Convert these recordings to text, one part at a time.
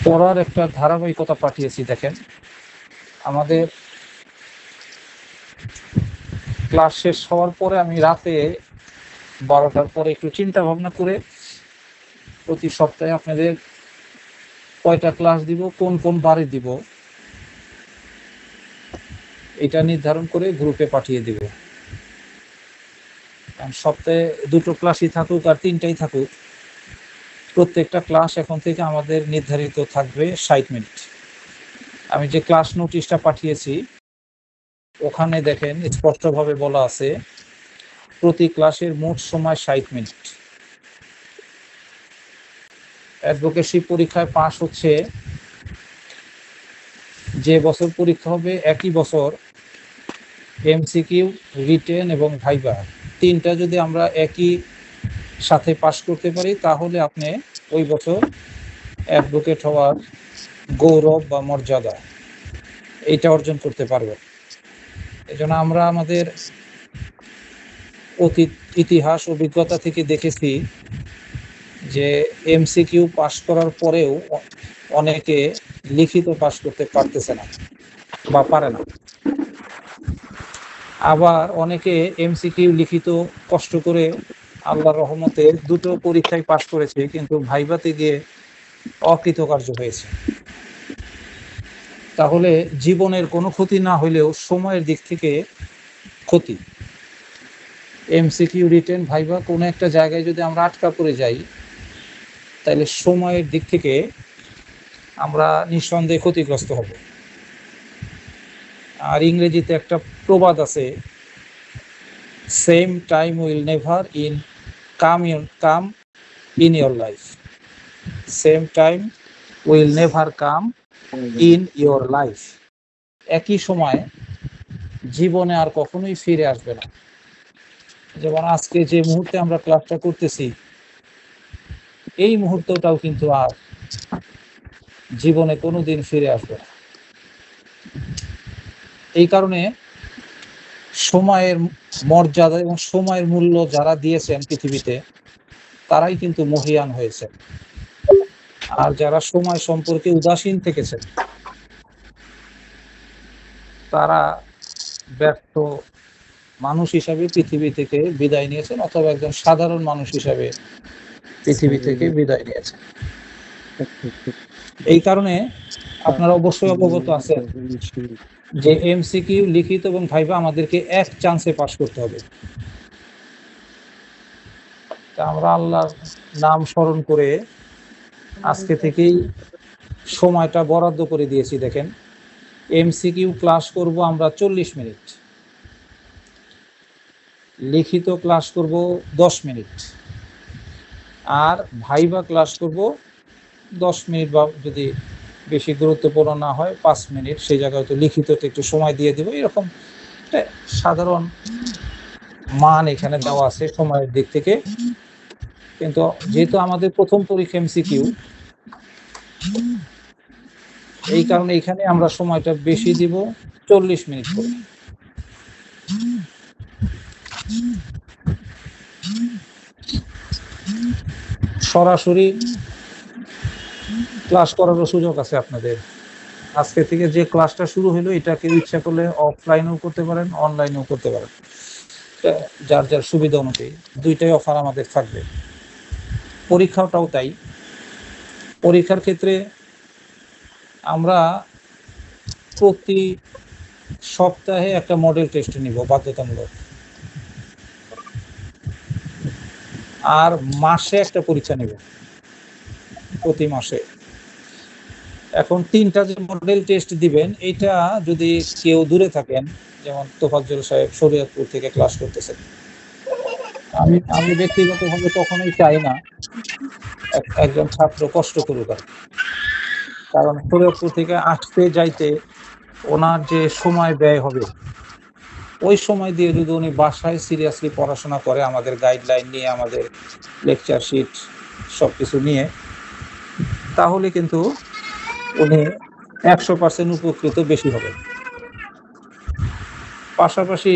পড়ার একটা ধারাবাহিকতা পাঠিয়েছি। দেখেন, আমাদের ক্লাস শেষ হওয়ার পরে আমি রাতে 12টার পরে একটু চিন্তা ভাবনা করে প্রতি সপ্তাহে আপনাদের কয়টা ক্লাস দিব, কোন কোন বারে দিব, এটা নির্ধারণ করে গ্রুপে পাঠিয়ে দিব। সপ্তাহে 2টো ক্লাসই থাকুক আর 3টাই থাকুক, প্রত্যেকটা ক্লাস এখন থেকে আমাদের নির্ধারিত থাকবে 60 মিনিট। আমি যে ক্লাস নোটিশটা পাঠিয়েছি ওখানে দেখেন স্পষ্টভাবে বলা আছে প্রতি ক্লাসের মোট সময় 60 মিনিট। অ্যাডভোকেসি পরীক্ষায় পাস হচ্ছে যে বছর পরীক্ষা হবে একই বছর এমসিকিউ, রিটেন এবং ভাইভা, 3টা যদি আমরা একই সাথে পাস করতে পারি তাহলে আপনি ওই বছর অ্যাডভোকেট হওয়ার গৌরব বা মর্যাদা এইটা অর্জন করতে পারবেন। এজন্য আমরা আমাদের অতীত ইতিহাস অভিজ্ঞতা থেকে দেখেছি যে এমসিকিউ পাস করার পরেও অনেকে লিখিত পাস করতে পারতেছে না বা পারে না। আবার অনেকে এমসিকিউ লিখিত কষ্ট করে আল্লাহর রহমতে 2টো পরীক্ষায় পাস করেছে, কিন্তু ভাইভাতে গিয়ে অকৃতকার্য হয়েছে। তাহলে জীবনের কোনো ক্ষতি না হইলেও সময়ের দিক থেকে ক্ষতি। এমসিকিউ, রিটেন, ভাইভা কোনো একটা জায়গায় যদি আমরা আটকা পড়ে যাই তাহলে সময়ের দিক থেকে আমরা নিঃসন্দেহে ক্ষতিগ্রস্ত হব। আর ইংরেজিতে একটা প্রবাদ আছে, same time will never come in your life. Same time will never come in your life. একই সময় জীবনে আর কখনোই ফিরে আসবে না। যেমন আজকে যে মুহূর্তে আমরা ক্লাসটা করতেছি এই মুহূর্তটাও কিন্তু আর জীবনে কোনোদিন ফিরে আসবে না। এই কারণে সময়ের মর্যাদা এবং সময়ের মূল্য যারা দিয়েছেন পৃথিবীতে তারাই কিন্তু মহিয়ান হয়েছে। আর যারা সময় সম্পর্কে উদাসীন থেকেছেন তারা ব্যর্থ মানুষ হিসাবে পৃথিবী থেকে বিদায় নিয়েছেন, অথবা একজন সাধারণ মানুষ হিসাবে পৃথিবী থেকে বিদায় নিয়েছেন। এই কারণে আপনারা অবশ্যই অবগত আছেন যে এমসিকিউ, লিখিত এবং ভাইভা আমাদেরকে এক চান্সে পাস করতে হবে। তা আমরা আল্লাহর নাম স্মরণ করে আজকে থেকেই সময়টা বরাদ্দ করে দিয়েছি। দেখেন, এমসিকিউ ক্লাস করব আমরা 40 মিনিট, লিখিত ক্লাস করব 10 মিনিট, আর ভাইভা ক্লাস করব 10 মিনিট, বা যদি বেশি গুরুত্বপূর্ণ না হয় 5 মিনিট, সেই জায়গায় তো লিখিততে একটু সময় দিয়ে দেব। এরকম সাধারণ মান এখানে দেওয়া আছে সময়ের দিক থেকে। কিন্তু যেহেতু আমাদের প্রথম পরীক্ষা এমসিকিউ, এই কারণে এখানে আমরা সময়টা বেশি দিব, 40 মিনিট করে। সরাসরি ক্লাস করারও সুযোগ আছে আপনাদের। আজকে থেকে যে ক্লাসটা শুরু হলো এটাকে ইচ্ছা করলে অফলাইনেও করতে পারেন, অনলাইনেও করতে পারেন, যার যার সুবিধা অনুযায়ী। 2টাই অফার আমাদের থাকবে। পরীক্ষাটাও তাই। পরীক্ষার ক্ষেত্রে আমরা প্রতি সপ্তাহে একটা মডেল টেস্ট নিব বাধ্যতামূলক, আর মাসে একটা পরীক্ষা নেব প্রতি মাসে। এখন 3টা যে মডেল টেস্ট দিবেন, এটা যদি কেউ দূরে থাকেন, যেমন তোফাজ্জল সাহেব শরীয়তপুর থেকে ক্লাস করতেছেন, আমি ব্যক্তিগতভাবে কখনোই চাই না একজন ছাত্র কষ্ট করুক, কারণ শরীয়তপুর থেকে আসতে যাইতে ওনার যে সময় ব্যয় হবে, ওই সময় দিয়ে যদি উনি বাসায় সিরিয়াসলি পড়াশোনা করে, আমাদের গাইডলাইন নিয়ে, আমাদের লেকচার শিট সবকিছু নিয়ে, তাহলে কিন্তু উনি 100% উপকৃত বেশি হবে। পাশাপাশি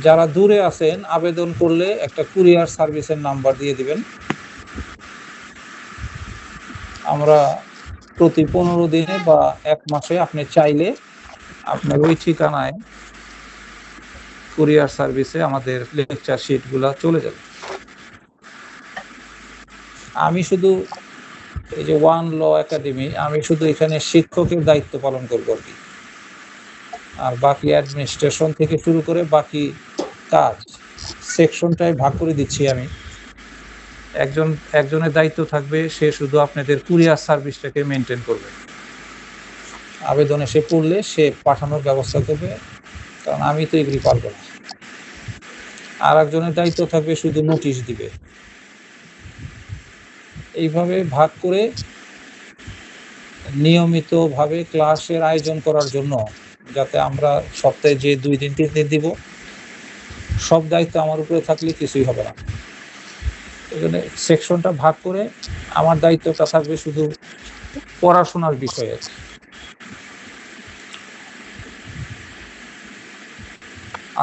যারা দূরে আছেন আবেদন করলে একটা কুরিয়ার সার্ভিসের নাম্বার দিয়ে দিবেন, আমরা প্রতি 15 দিনে বা 1 মাসে আপনি চাইলে আপনার ওই ঠিকানায় কুরিয়ার সার্ভিসে আমাদের লেকচার শিটগুলো চলে যাবে। আমি শুধু এই যে ওয়ান ল একাডেমি, আমি শুধু এখানে শিক্ষকের দায়িত্ব পালন করব আর কি। আর বাকি অ্যাডমিনিস্ট্রেশন থেকে শুরু করে বাকি কাজ সেকশনটায় ভাগ করে দিচ্ছি আমি। একজনের দায়িত্ব থাকবে, সে শুধু আপনাদের কুরিয়ার সার্ভিসটাকে মেনটেন করবে। আবেদন এসে পড়লে সে পাঠানোর ব্যবস্থা করবে, কারণ আমি তো এগুলি পারবো না। আর একজনের দায়িত্ব থাকবে শুধু নোটিশ দিবে। এইভাবে ভাগ করে নিয়মিতভাবে ক্লাসের আয়োজন করার জন্য, যাতে আমরা সপ্তাহে যে 2 দিন 3 দিন দিব, সব দায়িত্ব আমার উপরে থাকলে কিছুই হবে না। এখানে সেকশনটা ভাগ করে আমার দায়িত্বটা থাকবে শুধু পড়াশোনার বিষয়ে।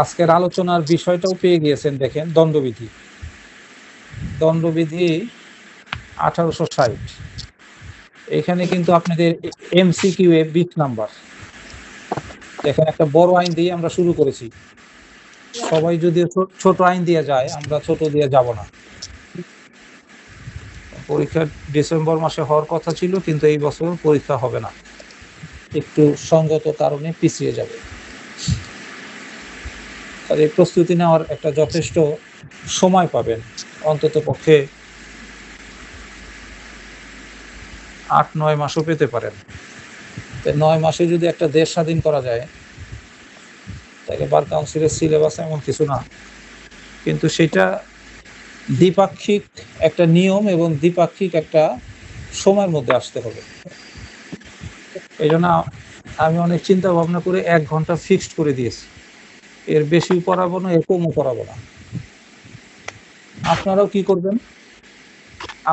আজকের আলোচনার বিষয়টাও পেয়ে গিয়েছেন, দেখেন দণ্ডবিধি। দণ্ডবিধি 1860। এখানে কিন্তু আপনাদের এমসিকিউ এ 20 নাম্বার। দেখেন একটা বড় আইন দিয়ে আমরা শুরু করেছি। সবাই যদি ছোট আইন দিয়ে যায়, আমরা ছোট দিয়ে যাব না। পরীক্ষা ডিসেম্বর মাসে হওয়ার কথা ছিল, কিন্তু এই বছর পরীক্ষা হবে না, একটু সঙ্গত কারণে পিছিয়ে যাবে। তাই প্রস্তুতি নেওয়ার একটা যথেষ্ট সময় পাবেন, অন্তত পক্ষে 8-9 মাসও পেতে পারেন। 9 মাসে যদি একটা দেশ স্বাধীন করা যায়, তাহলে বার কাউন্সিলের সিলেবাস এমন কিছু না, কিন্তু সেটা দ্বিপাক্ষিক একটা নিয়ম এবং দ্বিপাক্ষিক একটা সময়ের মধ্যে আসতে হবে। এই জন্য আমি অনেক চিন্তা ভাবনা করে 1 ঘন্টা ফিক্সড করে দিয়েছি। এর বেশি পড়াবো না, এর কমও পড়াবো না। আপনারাও কি করবেন?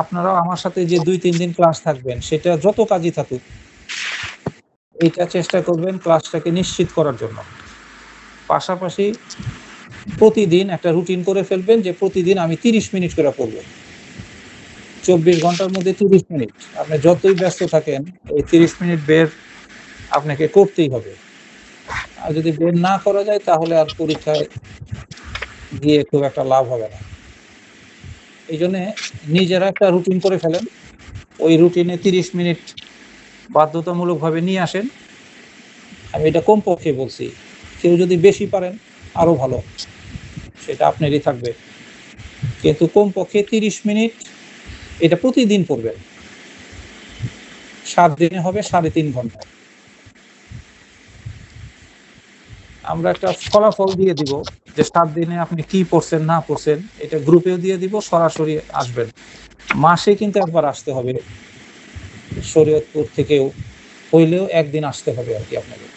আপনারাও আমার সাথে যে 2-3 দিন ক্লাস থাকবেন, সেটা যত কাজই থাকুক, এইটা চেষ্টা করবেন ক্লাসটাকে নিশ্চিত করার জন্য। পাশাপাশি প্রতিদিন একটা রুটিন করে ফেলবেন যে প্রতিদিন আমি 30 মিনিট করে পড়ব। 24 ঘন্টার মধ্যে 30 মিনিট। আপনি যতই ব্যস্ত থাকেন, এই 30 মিনিট বের আপনাকে করতেই হবে। আর যদি বের না করা যায়, তাহলে আর পরীক্ষায় গিয়ে খুব একটা লাভ হবে না। এই জন্যে নিজেরা একটা রুটিন করে ফেলেন। ওই রুটিনে 30 মিনিট বাধ্যতামূলকভাবে নিয়ে আসেন। আমি এটা কমপক্ষে বলছি, কেউ যদি বেশি পারেন আরও ভালো, সেটা আপনারই থাকবে। কিন্তু কমপক্ষে 30 মিনিট এটা প্রতিদিন পড়বেন। 7 দিনে হবে 3.5 ঘন্টা। আমরা একটা ফলাফল দিয়ে দিব যে 7 দিনে আপনি কি পড়ছেন না পড়ছেন, এটা গ্রুপেও দিয়ে দিব, সরাসরি আসবেন। মাসে কিন্তু একবার আসতে হবে, শরীয়তপুর থেকেও হইলেও একদিন আসতে হবে আর কি আপনাকে।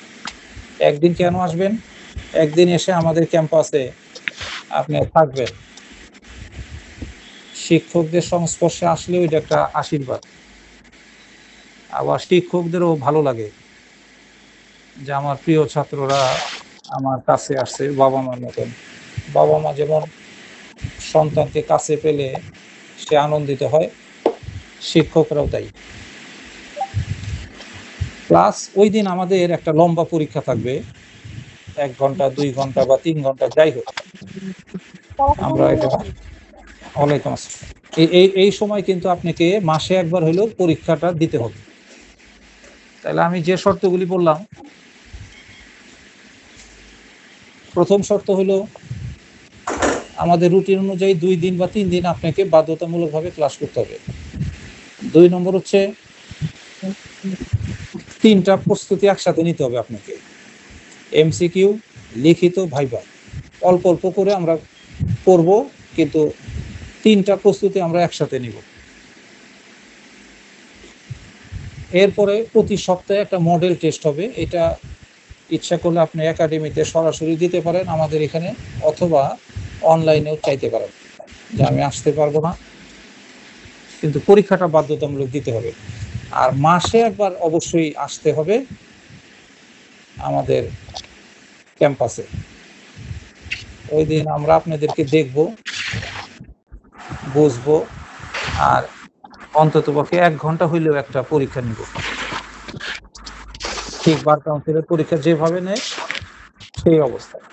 একদিন কেন আসবেন? একদিন এসে আমাদের ক্যাম্পাসে আপনি থাকবেন। শিক্ষকদের সংস্পর্শে আসলে ওইটা একটা আশীর্বাদ। আবার শিক্ষকদেরও ভালো লাগে যে আমার প্রিয় ছাত্ররা আমার কাছে আসছে বাবা মার মতন। বাবা মা যেমন সন্তানকে কাছে পেলে সে আনন্দিত হয়, শিক্ষকরাও তাই। প্লাস ওই দিন আমাদের একটা লম্বা পরীক্ষা থাকবে, 1 ঘন্টা 2 ঘন্টা বা 3 ঘন্টা, যাই হোক। আমরা এটা ওয়ালাইকুম আসসালাম। এই সময় কিন্তু আপনাকে মাসে একবার হলেও পরীক্ষাটা দিতে হবে। তাহলে আমি যে শর্তগুলি বললাম, প্রথম শর্ত হলো আমাদের রুটিন অনুযায়ী 2 দিন বা 3 দিন আপনাকে বাধ্যতামূলকভাবে ক্লাস করতে হবে। 2 নম্বর হচ্ছে 3টা প্রস্তুতি একসাথে নিতে হবে আপনাকে। এমসিকিউ, লিখিত, ভাইভা। অল্প অল্প করে আমরা পড়ব, কিন্তু 3টা প্রস্তুতি আমরা একসাথে নিব। এরপরে প্রতি সপ্তাহে একটা মডেল টেস্ট হবে। এটা ইচ্ছা করলে আপনি একাডেমিতে সরাসরি দিতে পারেন আমাদের এখানে, অথবা অনলাইনেও চাইতে পারেন যে আমি আসতে পারবো না, কিন্তু পরীক্ষাটা বাধ্যতামূলক দিতে হবে। আর মাসে একবার অবশ্যই আসতে হবে আমাদের ক্যাম্পাসে। ওই দিন আমরা আপনাদেরকে দেখব, বুঝবো, আর অন্ততপক্ষে 1 ঘন্টা হইলেও একটা পরীক্ষা নিব। ঠিক বার কাউন্সিলের পরীক্ষা যেভাবে নেয় সেই অবস্থায়।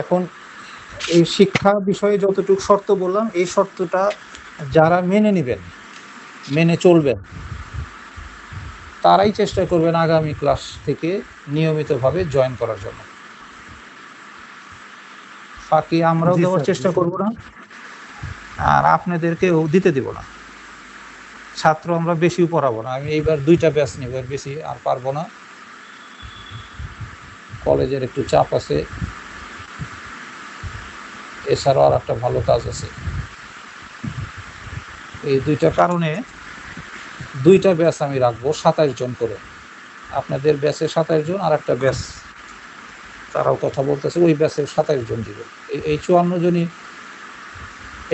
এখন এই শিক্ষা বিষয়ে যতটুকু শর্ত বললাম, এই শর্তটা যারা মেনে নিবেন, মেনে চলবেন, তারাই চেষ্টা করবেন আগামী ক্লাস থেকে নিয়মিতভাবে জয়েন করার জন্য। ফাঁকি আমরাও দেওয়ার চেষ্টা করব না, আর আপনাদেরকেও দিতে দেব না। ছাত্র আমরা বেশিও পড়াবো না। আমি এইবার 2টা ব্যাচ নিব, এর বেশি আর পারবো না। কলেজের একটু চাপ আছে, এছাড়াও আর একটা ভালো কাজ আছে। এই 2টা কারণে 2টা ব্যাচ আমি রাখবো 27 জন করে। আপনাদের ব্যাচে 27 জন, আর একটা ব্যাচ তারাও কথা বলতেছে, ওই ব্যাচে 27 জন দিব। এই 54 জনই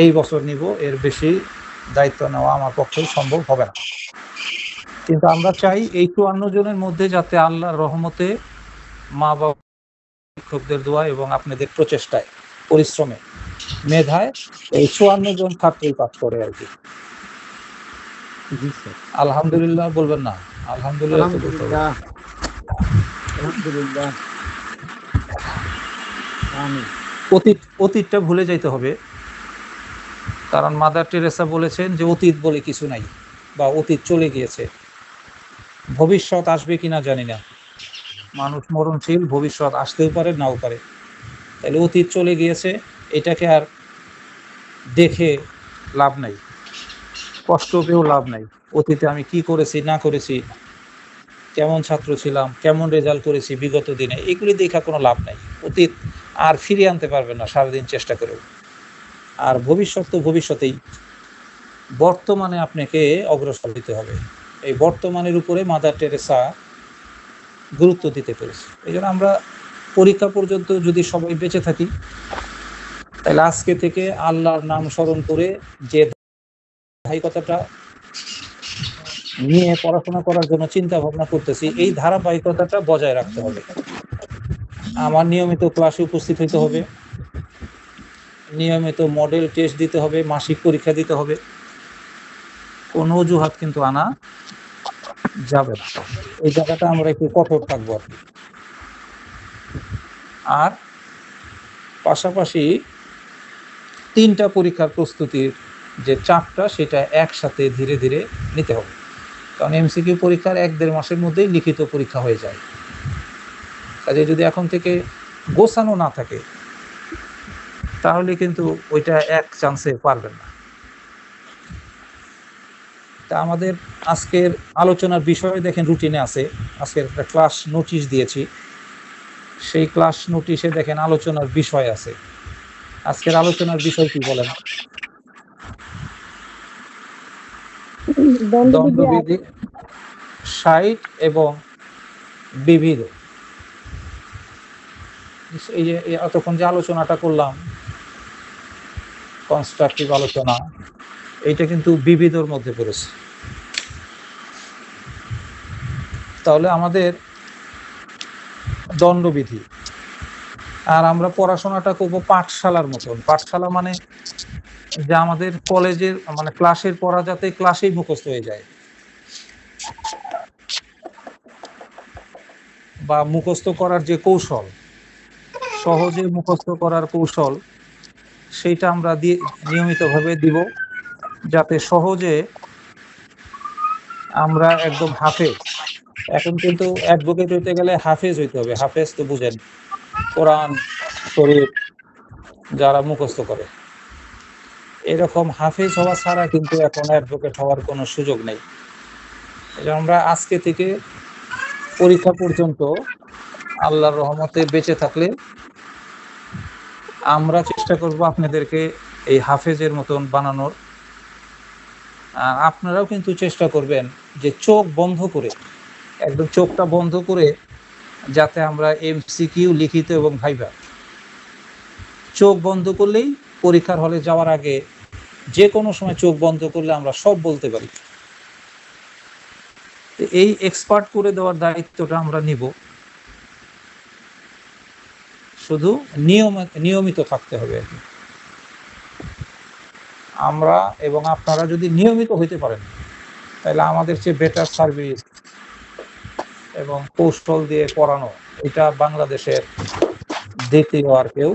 এই বছর নিব, এর বেশি দায়িত্ব নেওয়া আমার পক্ষে সম্ভব হবে না। কিন্তু আমরা চাই এই 54 জনের মধ্যে যাতে আল্লাহর রহমতে, মা বাবা, শিক্ষকদের দোয়া এবং আপনাদের প্রচেষ্টায়, পরিশ্রমে, মেধায় এই 54 জন ছাত্রই পাস করে আর কি। আলহামদুলিল্লাহ বলবেন না? আলহামদুলিল্লাহ। অতীতটা ভুলে যাইতে হবে, কারণ মাদার টেরেসা বলেছেন যে অতীত বলে কিছু নাই, বা অতীত চলে গিয়েছে। ভবিষ্যৎ আসবে কিনা জানি না, মানুষ মরণশীল, ভবিষ্যৎ আসতেও পারে নাও পারে। তাহলে অতীত চলে গিয়েছে, এটাকে আর দেখে লাভ নাই, কষ্ট পেয়েও লাভ নাই। অতীতে আমি কি করেছি না করেছি, কেমন ছাত্র ছিলাম, কেমন রেজাল্ট করেছি বিগত দিনে, এগুলি দেখা কোনো লাভ নাই। অতীত আর ফিরিয়ে আনতে পারবেন না সারাদিন চেষ্টা করেও। আর ভবিষ্যৎ তো ভবিষ্যতেই, বর্তমানে আপনাকে অগ্রসর দিতে হবে। এই বর্তমানের উপরে মাদার টেরেসা গুরুত্ব দিতে পেরেছে। এই জন্য আমরা পরীক্ষা পর্যন্ত যদি সবাই বেঁচে থাকি, তাহলে আজকে থেকে আল্লাহর নাম স্মরণ করে যে ধারাবাহিকতাটা নিয়ে পড়াশোনা করার জন্য চিন্তা ভাবনা করতেছি, এই ধারাবাহিকতাটা বজায় রাখতে হবে। আমার নিয়মিত ক্লাসে উপস্থিত হতে হবে, নিয়মিত মডেল টেস্ট দিতে হবে, মাসিক পরীক্ষা দিতে হবে। কোনো অজুহাত কিন্তু আনা যাবে না। এই জায়গাটা আমরা একটু কঠোর থাকবো আর কি। আর পাশাপাশি 3টা পরীক্ষার প্রস্তুতির যে চাপটা, সেটা একসাথে ধীরে ধীরে নিতে হবে। কারণ এমসিকিউ পরীক্ষার 1-1.5 মাসের মধ্যেই লিখিত পরীক্ষা হয়ে যায়। কাজে যদি এখন থেকে গোছানো না থাকে, তাহলে কিন্তু ওইটা এক চান্সে পারবেন না। তা আমাদের আজকের আলোচনার বিষয় দেখেন রুটিনে আছে, আজকের একটা ক্লাস নোটিশ দিয়েছি, সেই ক্লাস নোটিশে দেখেন আলোচনার বিষয় আছে। আজকের আলোচনার বিষয় কি বলেন? দণ্ডবিধি, সাইট এবং বিবিধ। এই যে এতক্ষণ যে আলোচনাটা করলাম, কনস্ট্রাকটিভ আলোচনা, এইটা কিন্তু বিবিধর মধ্যে পড়েছে। তাহলে আমাদের দণ্ডবিধি, আর আমরা পড়াশোনাটা করবো পাঠশালার মতন। পাঠশালা মানে যে আমাদের কলেজের মানে ক্লাসের পড়া যাতে ক্লাসেই মুখস্থ হয়ে যায়, বা মুখস্থ করার যে কৌশল, সহজে মুখস্থ করার কৌশল, সেইটা আমরা নিয়মিতভাবে দিব, যাতে সহজে আমরা একদম হাফেজ। এখন কিন্তু অ্যাডভোকেট হইতে গেলে হাফেজ হইতে হবে। হাফেজ তো বুঝেন, কোরআন শরীফ যারা মুখস্থ করে, এরকম হাফেজ হওয়া ছাড়া কিন্তু এখন অ্যাডভোকেট হওয়ার কোনো সুযোগ নেই। আমরা আজকে থেকে পরীক্ষা পর্যন্ত আল্লাহর রহমতে বেঁচে থাকলে আমরা চেষ্টা করব আপনাদেরকে এই হাফেজের মতন বানানোর। আর আপনারাও কিন্তু চেষ্টা করবেন যে চোখ বন্ধ করে, একদম চোখটা বন্ধ করে, যাতে আমরা এমসিকিউ লিখিত এবং ভাইভা, চোখ বন্ধ করলেই পরীক্ষার হলে যাওয়ার আগে যে কোনো সময় চোখ বন্ধ করলে আমরা সব বলতে পারি। এই এক্সপার্ট করে দেওয়ার দায়িত্বটা আমরা নিব। শুধু নিয়মিত থাকতে হবে আর কি। আমরা এবং আপনারা যদি নিয়মিত হইতে পারেন তাহলে আমাদের চেয়ে বেটার সার্ভিস এবং কৌশল দিয়ে পড়ানো এটা বাংলাদেশের দ্বিতীয় আর কেউ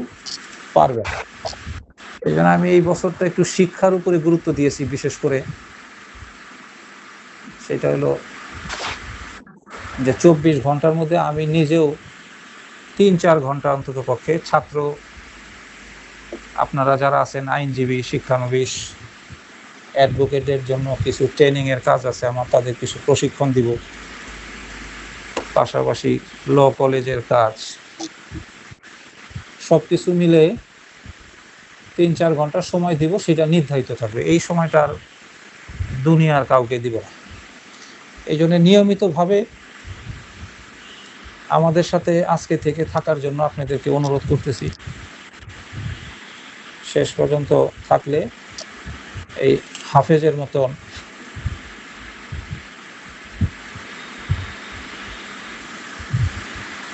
পারবে না। এই জন্য আমি এই বছরটা একটু শিক্ষার উপরে গুরুত্ব দিয়েছি বিশেষ করে। সেটা হলো যে 24 ঘন্টার মধ্যে আমি নিজেও 3-4 ঘন্টা অন্তত পক্ষে ছাত্র, আপনারা যারা আছেন আইনজীবী, শিক্ষানবিশ, অ্যাডভোকেটের জন্য কিছু ট্রেনিংয়ের কাজ আছে আমার, তাদের কিছু প্রশিক্ষণ দিব, পাশাপাশি ল কলেজের কাজ, সব কিছু মিলে 3-4 ঘন্টা সময় দিব। সেটা নির্ধারিত থাকবে, এই সময়টা আর দুনিয়ার কাউকে দিব না। এই জন্য নিয়মিতভাবে আমাদের সাথে আজকে থেকে থাকার জন্য আপনাদেরকে অনুরোধ করতেছি। শেষ পর্যন্ত থাকলে এই হাফেজের মতন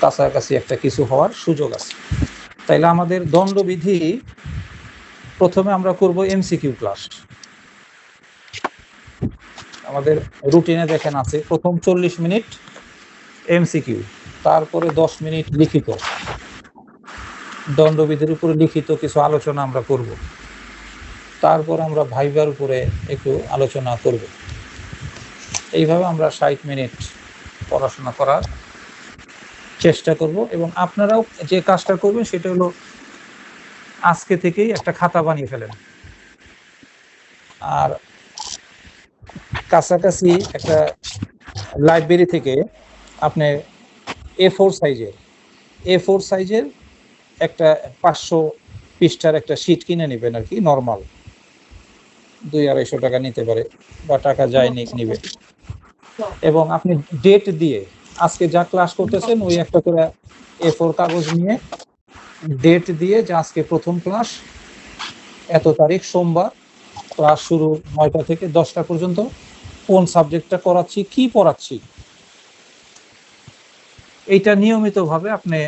কাছাকাছি একটা কিছু হওয়ার সুযোগ আছে। তাইলে আমাদের দণ্ডবিধি প্রথমে আমরা করব এমসিকিউ ক্লাস। আমাদের রুটিনে দেখেন আছে প্রথম 40 মিনিট এমসিকিউ, তারপরে 10 মিনিট লিখিত, দণ্ডবিধির উপরে লিখিত কিছু আলোচনা আমরা করব, তারপর আমরা ভাইবার উপরে একটু আলোচনা করব। এইভাবে আমরা 60 মিনিট পড়াশোনা করার চেষ্টা করব। এবং আপনারাও যে কাজটা করবেন সেটা হলো আজকে থেকেই একটা খাতা বানিয়ে ফেলেন, আর কাছাকাছি একটা লাইব্রেরি থেকে আপনি A4 সাইজের একটা 500 পৃষ্ঠার একটা শীট কিনে নেবেন আর কি, নর্মাল 200-250 টাকা নিতে পারে, বা টাকা যায় নিবে। এবং আপনি ডেট দিয়ে আজকে যা ক্লাস করতেছেন ওই একটা করে A4 কাগজ নিয়ে ডেট দিয়ে যে আজকে প্রথম ক্লাস, এত তারিখ সোমবার, ক্লাস শুরু 9টা থেকে 10টা পর্যন্ত, কোন সাবজেক্টটা করাচ্ছি, কি পড়াচ্ছি, এইটা নিয়মিতভাবে আপনি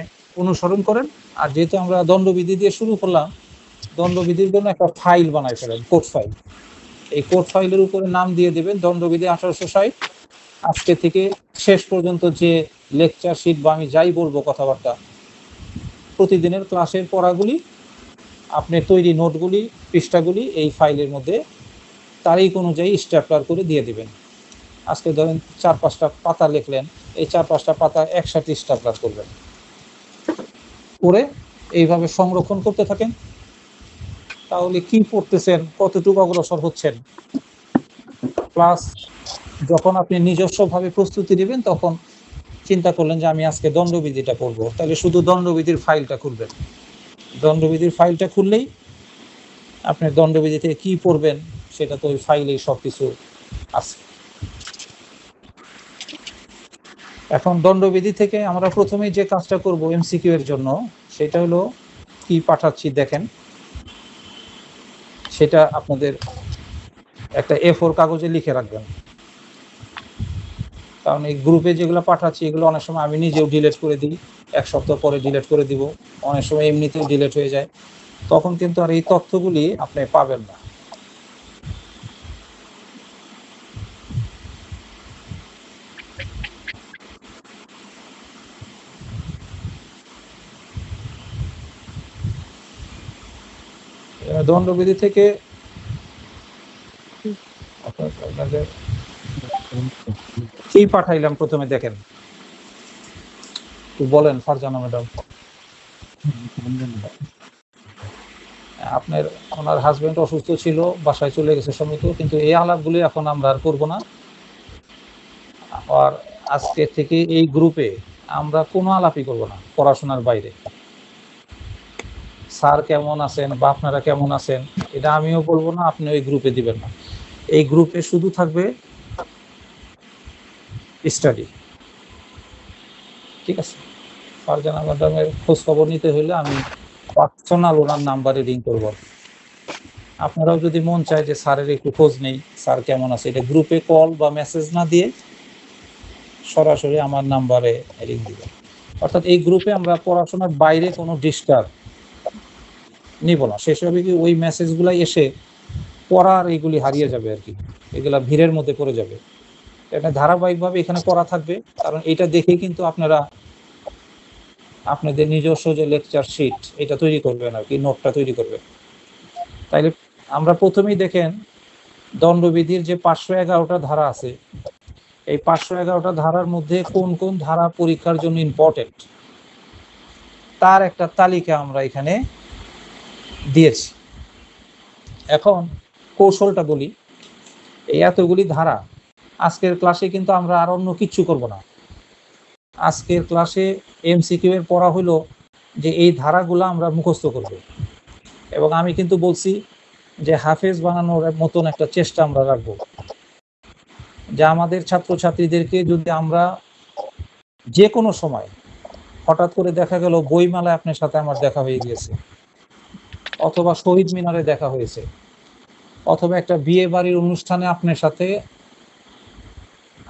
অনুসরণ করেন। আর যেহেতু আমরা দণ্ডবিধি দিয়ে শুরু করলাম, দণ্ডবিধির জন্য একটা ফাইল বানাই ফেলেন, কোড ফাইল। এই কোড ফাইলের উপরে নাম দিয়ে দেবেন দণ্ডবিধি 1860। আজকে থেকে শেষ পর্যন্ত যে লেকচার শিট বা আমি যাই বলবো কথাবার্তা, প্রতিদিনের ক্লাসের পড়াগুলি, আপনি তৈরি নোটগুলি, পৃষ্ঠাগুলি এই ফাইলের মধ্যে তারিখ অনুযায়ী স্ট্যাপলার করে দিয়ে দিবেন। আজকে ধরেন 4-5টা পাতা লিখলেন, এই 4-5টা পাতা একসাথে স্ট্যাপলার করবেন, করে এইভাবে সংরক্ষণ করতে থাকেন। তাহলে কি পড়তেছেন, কতটুকু অগ্রসর হচ্ছেন, প্লাস যখন আপনি নিজস্বভাবে প্রস্তুতি নেবেন তখন চিন্তা করলেন যে আমি আজকে দণ্ডবিধিটা পড়বো, তাহলে শুধু দণ্ডবিধির ফাইলটা খুলবেন। দণ্ডবিধির ফাইলটা খুললেই আপনি দণ্ডবিধি থেকে কি পড়বেন সেটা তো ওই ফাইলেই সব কিছু আছে। এখন দণ্ডবিধি থেকে আমরা প্রথমেই যে কাজটা করব এমসিকিউ এর জন্য, সেটা হলো কি পাঠাচ্ছি দেখেন, সেটা আপনাদের একটা A4 কাগজে লিখে রাখবেন। কারণ এই গ্রুপে যেগুলো পাঠাচ্ছি এগুলো অনেক সময় আমি নিজেও ডিলিট করে দিই, 1 সপ্তাহ পরে ডিলিট করে দিব, অনেক সময় এমনিতেও ডিলিট হয়ে যায়, তখন কিন্তু আর এই তথ্যগুলি আপনি পাবেন না। দণ্ডবিধি থেকে আপনাদের কি পাঠাইলাম প্রথমে দেখেন, বলেন ফারজানা ম্যাডাম। আপনার ওনার হাজবেন্ড অসুস্থ ছিল, বাসায় চলে গেছে সম্মিত, কিন্তু এই আলাপগুলি এখন আমরা আর করবো না। আর আজকে থেকে এই গ্রুপে আমরা কোনো আলাপই করবো না পড়াশোনার বাইরে। স্যার কেমন আছেন বা আপনারা কেমন আছেন এটা আমিও বলবো না, আপনি ওই গ্রুপে দিবেন না। এই গ্রুপে শুধু থাকবে স্টাডি, ঠিক আছে? ফারজানা ম্যাডামের খোঁজ খবর নিতে হলে আমি পার্সোনাল ওনার নাম্বারে রিং করবো। আপনারাও যদি মন চায় যে স্যারের একটু খোঁজ নেই, স্যার কেমন আছে, এটা গ্রুপে কল বা মেসেজ না দিয়ে সরাসরি আমার নাম্বারে রিং দিবেন। অর্থাৎ এই গ্রুপে আমরা পড়াশোনার বাইরে কোনো ডিস্টার্ব নিব না। শেষ হবে কি ওই মেসেজগুলাই এসে পড়ার এইগুলি হারিয়ে যাবে আর কি, এগুলা ভিড়ের মধ্যে পড়ে যাবে। এটা ধারাবাহিকভাবে এখানে পড়া থাকবে, কারণ এটা দেখেই কিন্তু আপনারা আপনাদের নিজস্ব যে লেকচার শিট এটা তৈরি করবেন আর কি, নোটটা তৈরি করবেন। তাইলে আমরা প্রথমেই দেখেন দণ্ডবিধির যে 511টা ধারা আছে, এই 511টা ধারার মধ্যে কোন কোন ধারা পরীক্ষার জন্য ইম্পর্টেন্ট তার একটা তালিকা আমরা এখানে দিয়েছি। এখন কৌশলটা বলি, এই এতগুলি ধারা, আজকের ক্লাসে কিন্তু আমরা আর অন্য কিচ্ছু করব না। আজকের ক্লাসে এমসিকিউ এর পড়া হলো যে এই ধারাগুলো আমরা মুখস্থ করব, এবং আমি কিন্তু বলছি যে হাফেজ বানানোর মতন একটা চেষ্টা আমরা রাখবো, যে আমাদের ছাত্রছাত্রীদেরকে যদি আমরা যে কোনো সময় হঠাৎ করে দেখা গেল বইমেলায় আপনার সাথে আমার দেখা হয়ে গিয়েছে, অথবা শহীদ মিনারে দেখা হয়েছে, অথবা একটা বিয়ে বাড়ির অনুষ্ঠানে আপনার সাথে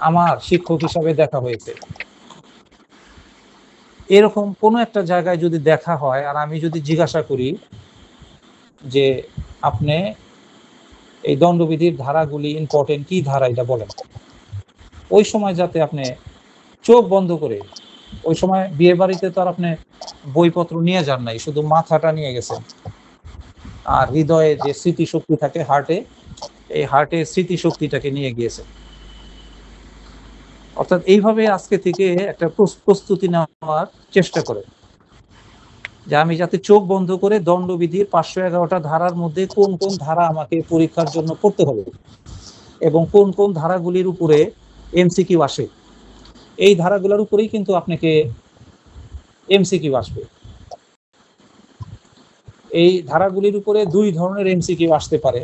আমার শিক্ষক হিসাবে দেখা হয়েছে, এরকম কোনো একটা জায়গায় যদি দেখা হয় আর আমি যদি জিজ্ঞাসা করি যে আপনি এই দণ্ডবিধির ধারাগুলি ইম্পর্টেন্ট কি ধারা এটা বলেন, ওই সময় যাতে আপনি চোখ বন্ধ করে, ওই সময় বিয়ে বাড়িতে তো আর আপনি বইপত্র নিয়ে যান নাই, শুধু মাথাটা নিয়ে গেছেন, আর হৃদয়ে যে স্মৃতিশক্তি থাকে হার্টে, এই হার্টে স্মৃতিশক্তিটাকে নিয়ে গিয়েছেন। অর্থাৎ এইভাবে আজকে থেকে একটা প্রস্তুতি নেওয়ার চেষ্টা করে, যে আমি যাতে চোখ বন্ধ করে দণ্ডবিধির 511টা ধারার মধ্যে কোন কোন ধারা আমাকে পরীক্ষার জন্য পড়তে হবে এবং কোন কোন ধারাগুলির উপরে এমসিকিউ আসে, এই ধারাগুলোর উপরেই কিন্তু আপনাকে এমসিকিউ আসবে। এই ধারাগুলির উপরে দুই ধরনের এমসিকিউ আসতে পারে।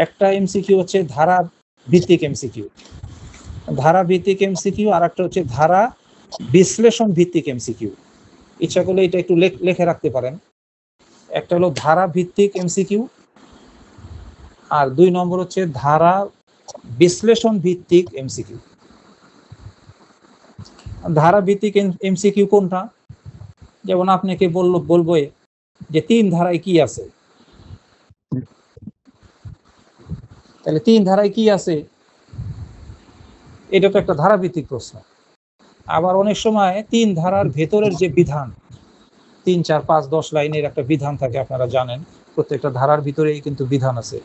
একটা এমসিকিউ হচ্ছে ধারা ভিত্তিক এমসিকিউ, ধারা ভিত্তিক এমসিকিউ, আর একটা হচ্ছে ধারা বিশ্লেষণ ভিত্তিক এমসিকিউ। ইচ্ছা করলে এটা একটু লিখে রাখতে পারেন। একটা হলো ধারা ভিত্তিক এমসিকিউ, আর 2 নম্বর হচ্ছে ধারা বিশ্লেষণ ভিত্তিক এমসিকিউ। ধারা ভিত্তিক এমসিকিউ কোনটা? যেমন আপনাকে বলবো যে 3 ধারায় কি আছে, তাহলে 3 ধারায় কি আছে, এটা তো একটা ধারাভিত্তিক প্রশ্ন। আবার অনেক সময় 3 ধারার ভেতরের যে বিধান, 3, 4, 5, 10 লাইনের একটা বিধান থাকে, আপনারা জানেন প্রত্যেকটা ধারার ভিতরেই কিন্তু বিধান আছে।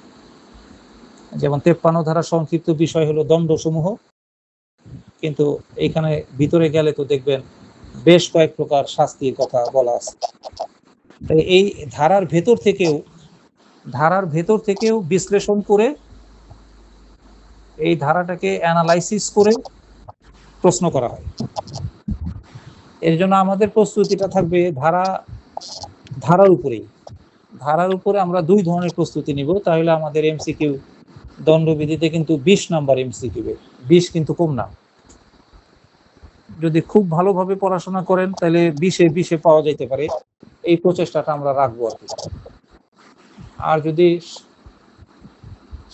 যেমন 53 ধারার সংক্ষিপ্ত বিষয় হলো দণ্ডসমূহ, কিন্তু এইখানে ভিতরে গেলে তো দেখবেন বেশ কয়েক প্রকার শাস্তির কথা বলা আছে। তাই এই ধারার ভেতর থেকেও বিশ্লেষণ করে এই ধারাটাকে অ্যানালাইসিস করে প্রশ্ন করা হয়। এর জন্য আমাদের প্রস্তুতিটা থাকবে ধারার উপরে আমরা 2 ধরনের প্রস্তুতি নিব, তাহলে আমাদের এমসিকিউ দণ্ডবিধিতে কিন্তু 20 নাম্বার এমসিকিউ, 20 কিন্তু কম না। যদি খুব ভালোভাবে পড়াশোনা করেন তাহলে 20-এ পাওয়া যেতে পারে, এই প্রচেষ্টাটা আমরা রাখবো আর কি। আর যদি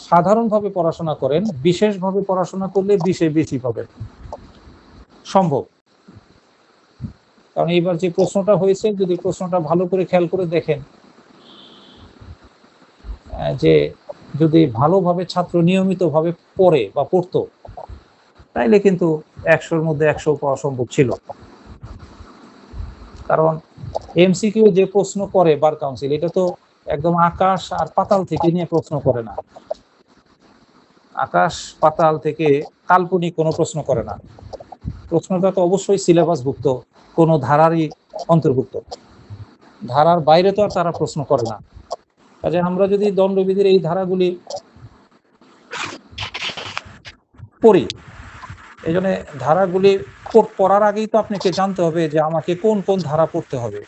সাধারণভাবে পড়াশোনা করেন, বিশেষভাবে পড়াশোনা করলে 20-এ বেশি পাবেন, সম্ভব। কারণ এইবার যে প্রশ্নটা হয়েছে, যদি প্রশ্নটা ভালো করে খেয়াল করে দেখেন, যে যদি ভালোভাবে ছাত্র নিয়মিতভাবে পড়ে বা পড়তো, তাইলে কিন্তু 100-র মধ্যে 100 পাওয়া সম্ভব ছিল। কারণ এমসিকিউ যে প্রশ্ন করে বার কাউন্সিল, এটা তো একদম আকাশ আর পাতাল থেকে নিয়ে প্রশ্ন করে না, আকাশ পাতাল থেকে কাল্পনিক কোনো প্রশ্ন করে না। প্রশ্নটা তো অবশ্যই সিলেবাসভুক্ত, কোনো ধারারই অন্তর্ভুক্ত, ধারার বাইরে তো আর তারা প্রশ্ন করে না। কাজে আমরা যদি দণ্ডবিধির এই ধারাগুলি পড়ি, এই জন্য ধারাগুলি পড়ার আগেই তো আপনাকে জানতে হবে যে আমাকে কোন কোন ধারা পড়তে হবে।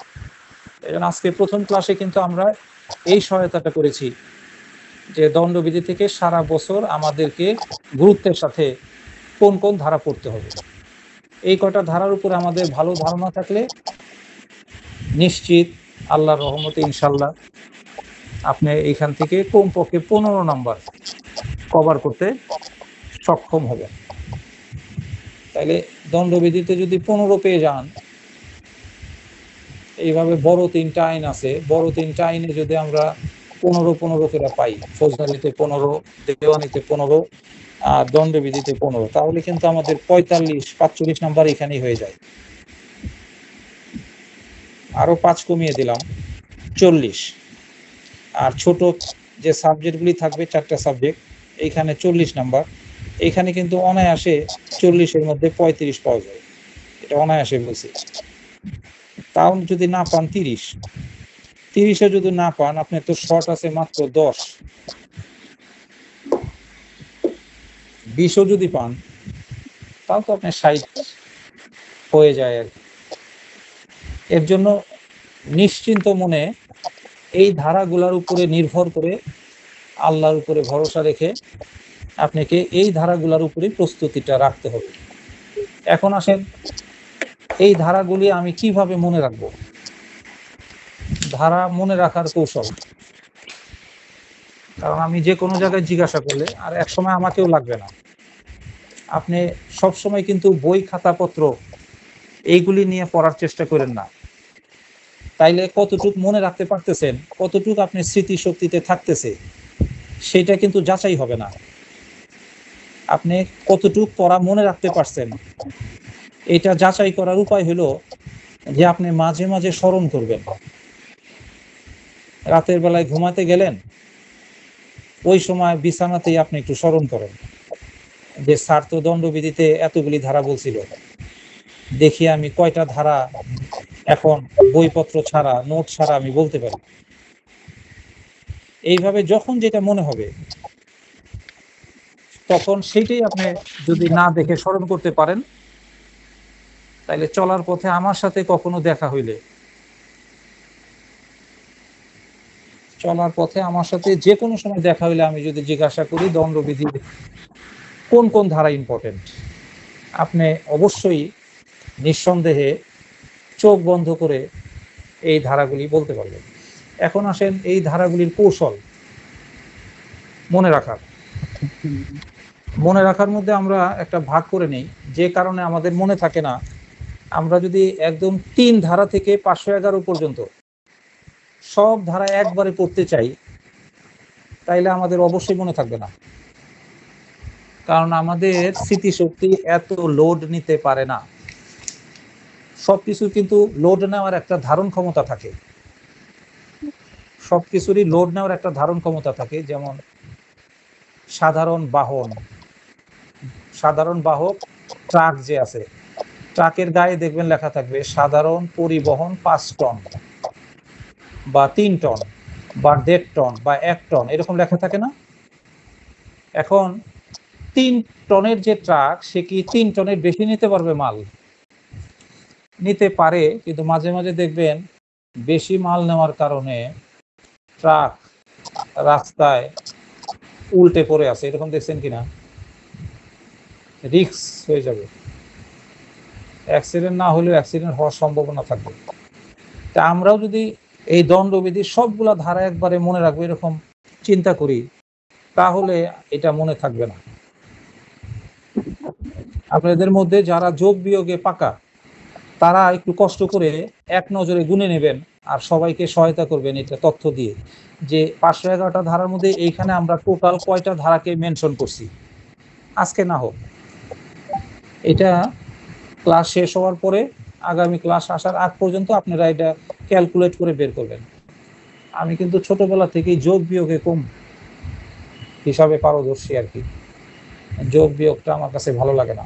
এই জন্য আজকে প্রথম ক্লাসে কিন্তু আমরা এই সহায়তাটা করেছি যে দণ্ডবিধি থেকে সারা বছর আমাদেরকে গুরুত্বের সাথে কোন কোন ধারা পড়তে হবে। এই কটা ধারার উপরে আমাদের ভালো ধারণা থাকলে নিশ্চিত আল্লাহর রহমতে ইনশাল্লাহ আপনি এইখান থেকে কমপক্ষে 15 নাম্বার কভার করতে সক্ষম হবেন। তাইলে দণ্ডবিধিতে যদি 15 পেয়ে যান, এইভাবে বড় 3টা আইন আছে, বড় 3টা আইনে যদি আমরা 15 করে পাই, ফৌজদারিতে 15, দেওয়ানিতে 15, আর দণ্ডবিধিতে 15, তাহলে কিন্তু আমাদের 45-45 নাম্বার এখানেই হয়ে যায়। আরো 5 কমিয়ে দিলাম, 40। আর ছোট যে সাবজেক্টগুলি থাকবে 4টা সাবজেক্ট, এইখানে 40 নাম্বার, এইখানে কিন্তু অনায়াসে 40-এর মধ্যে 35 পাওয়া যায়, এটা অনায়াসে বলছি। তাও যদি না পান 30-এ যদি না পান, আপনার তো শর্ট আছে মাত্র 10, 20ও যদি পান তাও তো আপনার 60 হয়ে যায় আর কি। এর জন্য নিশ্চিন্ত মনে এই ধারাগুলোর উপরে নির্ভর করে, আল্লাহর উপরে ভরসা রেখে আপনাকে এই ধারাগুলোর উপরে প্রস্তুতিটা রাখতে হবে। এখন আসেন, এই ধারাগুলি আমি কিভাবে মনে রাখবো? ধারা মনে রাখার কৌশল, কারণ আমি যে কোনো জায়গায় জিজ্ঞাসা করলে আর এক সময় আমাকেও লাগবে না। আপনি সব সময় কিন্তু বই খাতাপত্র এইগুলি নিয়ে পড়ার চেষ্টা করেন না, তাইলে কতটুক মনে রাখতে পারতেছেন, কতটুক আপনি স্মৃতিশক্তিতে থাকতেছে সেটা কিন্তু যাচাই হবে না। আপনি কতটুক পড়া মনে রাখতে পারছেন এটা যাচাই করার উপায় হলো যে আপনি মাঝে মাঝে স্মরণ করবেন। রাতের বেলায় ঘুমাতে গেলেন, ওই সময় বিছানাতেই আপনি একটু স্মরণ করেন যে স্যার তো দণ্ডবিধিতে এতগুলি ধারা বলছিল, দেখি আমি কয়টা ধারা এখন বইপত্র ছাড়া, নোট ছাড়া আমি বলতে পারি। এইভাবে যখন যেটা মনে হবে তখন সেইটাই আপনি যদি না দেখে স্মরণ করতে পারেন, তাইলে চলার পথে আমার সাথে কখনো দেখা হইলে, চলার পথে আমার সাথে যে কোনো সময় দেখা হইলে আমি যদি জিজ্ঞাসা করি দণ্ডবিধির কোন কোন ধারা ইম্পর্টেন্ট, আপনি অবশ্যই নিঃসন্দেহে চোখ বন্ধ করে এই ধারাগুলি বলতে পারবেন। এখন আসেন এই ধারাগুলির কৌশল মনে রাখার। মনে রাখার মধ্যে আমরা একটা ভাগ করে নেই, যে কারণে আমাদের মনে থাকে না। আমরা যদি একদম 3 ধারা থেকে 511 পর্যন্ত সব ধারা একবারে পড়তে চাই, তাইলে আমাদের অবশ্যই মনে থাকবে না, কারণ আমাদের স্মৃতিশক্তি এত লোড নিতে পারে না। সবকিছু কিন্তু লোড নেওয়ার একটা ধারণ ক্ষমতা থাকে, সবকিছুরই লোড নেওয়ার একটা ধারণ ক্ষমতা থাকে। যেমন সাধারণ বাহক ট্রাক যে আছে, ট্রাকের গায়ে দেখবেন লেখা থাকবে সাধারণ পরিবহন 5 টন বা 3 টন বা 1.5 টন বা 1 টন, এরকম লেখা থাকে না? এখন 3 টনের যে ট্রাক, সে কি 3 টনের বেশি নিতে পারবে মাল? নিতে পারে, কিন্তু মাঝে মাঝে দেখবেন বেশি মাল নেওয়ার কারণে ট্রাক রাস্তায় উল্টে পড়ে আছে, এরকম দেখছেন কিনা? রিস্ক হয়ে যাবে, অ্যাক্সিডেন্ট না হলেও অ্যাক্সিডেন্ট হওয়ার সম্ভাবনা থাকবে। তা আমরাও যদি এই দণ্ডবিধির সবগুলা ধারা একবারে মনে রাখবো এরকম চিন্তা করি, তাহলে এটা মনে থাকবে না। আপনাদের মধ্যে যারা যোগ বিয়োগে পাকা, তারা একটু কষ্ট করে এক নজরে গুনে নেবেন আর সবাইকে সহায়তা করবেন এটা তথ্য দিয়ে, যে 511টা ধারার মধ্যে এইখানে আমরা টোটাল কয়টা ধারাকে মেনশন করছি। আজকে না হোক, এটা ক্লাস শেষ হওয়ার পরে আগামী ক্লাস আসার আগ পর্যন্ত আপনারা এটা ক্যালকুলেট করে বের করবেন। আমি কিন্তু ছোটবেলা থেকেই যোগ বিয়োগে কম হিসাবে পারদর্শী আর কি, যোগ বিয়োগটা আমার কাছে ভালো লাগে না।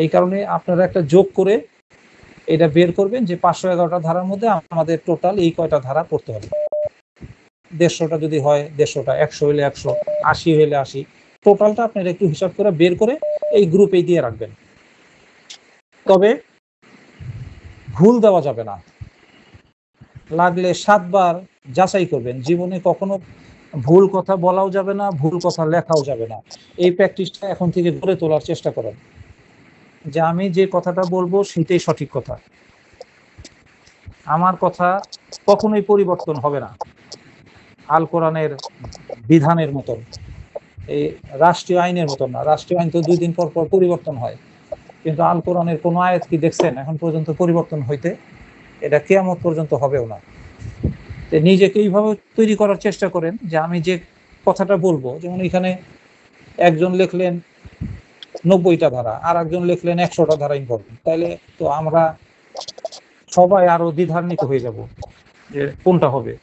এই কারণে আপনারা একটা যোগ করে এটা বের করবেন যে 511টা ধারার মধ্যে আমাদের টোটাল এই কয়টা ধারা পড়তে হবে। 150টা যদি হয় 150টা, 100 হইলে 100, 80 হইলে 80, টোটালটা আপনারা একটু হিসাব করে বের করে এই গ্রুপে দিয়ে রাখবেন। তবে ভুল দেওয়া যাবে না, লাগলে 7 বার যাচাই করবেন। জীবনে কখনো ভুল কথা বলাও যাবে না, ভুল কথা লেখাও যাবে না। এই প্র্যাকটিসটা এখন থেকে গড়ে তোলার চেষ্টা করেন, যে আমি যে কথাটা বলবো সেটাই সঠিক কথা, আমার কথা কখনোই পরিবর্তন হবে না আল কোরআনের বিধানের মতন, এই রাষ্ট্রীয় আইনের মতন না। রাষ্ট্রীয় আইন তো 2 দিন পর পর পরিবর্তন হয়, কিন্তু আল কোরআনের কোনো আয়াত কি দেখছেন এখন পর্যন্ত পরিবর্তন হইতে? এটা কিয়ামত পর্যন্ত হবেও না। নিজেকে এইভাবে তৈরি করার চেষ্টা করেন যে আমি যে কথাটা বলবো, যেমন এখানে একজন লিখলেন 90টা ধারা, আর একজন লিখলেন 100টা ধারা ইম্পর্টেন্ট, তাইলে তো আমরা সবাই আরো দ্বিধান্বিত হয়ে যাব যে কোনটা হবে,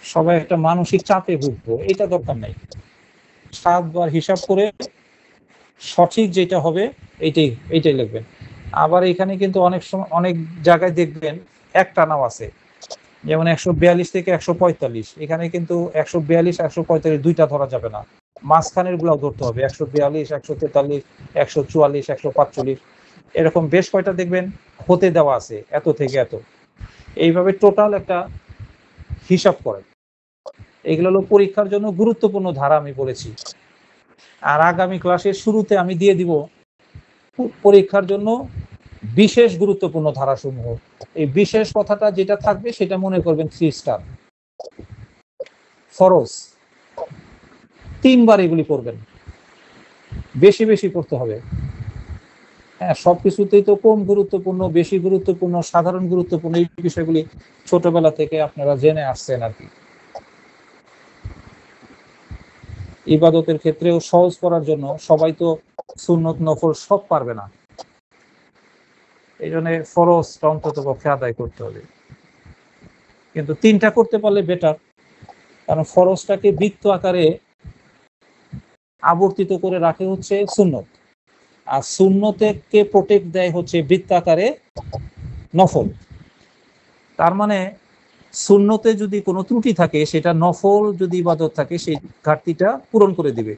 সবাই একটা মানসিক চাপে ভুগবো। এটা দরকার নাই, 7 বার হিসাব করে সঠিক যেটা হবে এইটাই লিখবেন। আবার এখানে কিন্তু অনেক সময় অনেক জায়গায় দেখবেন একটানাও আছে, যেমন 142 থেকে 145, এখানে কিন্তু 142 145 দুইটা ধরা যাবে না, মাঝখানের গুলাও ধরতে হবে, 142 143 144 145, এরকম বেশ কয়টা দেখবেন হতে দেওয়া আছে এত থেকে এত, এইভাবে টোটাল একটা হিসাব করেন। এগুলো হলো পরীক্ষার জন্য গুরুত্বপূর্ণ ধারা আমি বলেছি। আর আগামী ক্লাসের শুরুতে আমি দিয়ে দিব পরীক্ষার জন্য বিশেষ গুরুত্বপূর্ণ ধারাসমূহ। এই বিশেষ কথাটা যেটা থাকবে সেটা মনে করবেন 3 স্টার। ফরজ 3 বার এগুলি পড়বেন, বেশি বেশি পড়তে হবে। হ্যাঁ, সবকিছুতেই তো কম গুরুত্বপূর্ণ, বেশি গুরুত্বপূর্ণ, সাধারণ গুরুত্বপূর্ণ, এই বিষয়গুলি ছোটবেলা থেকে আপনারা জেনে আসছেন আর কি। ইবাদতের ক্ষেত্রেও সহজ করার জন্য সবাই তো সুন্নত নফল সব পারবে না, এই জন্য ফরজটা অন্তত পক্ষে আদায় করতে হবে। কিন্তু 3টা করতে পারলে বেটার, কারণ ফরজটাকে বৃত্ত আকারে আবর্তিত করে রাখে হচ্ছে সুন্নত, আর সুন্নতকে প্রোটেক্ট দেয় হচ্ছে বৃত্তাকারে নফল। তার মানে সুন্নতে যদি কোনো ত্রুটি থাকে সেটা নফল যদি ইবাদত থাকে সেই ঘাটতিটা পূরণ করে দিবে।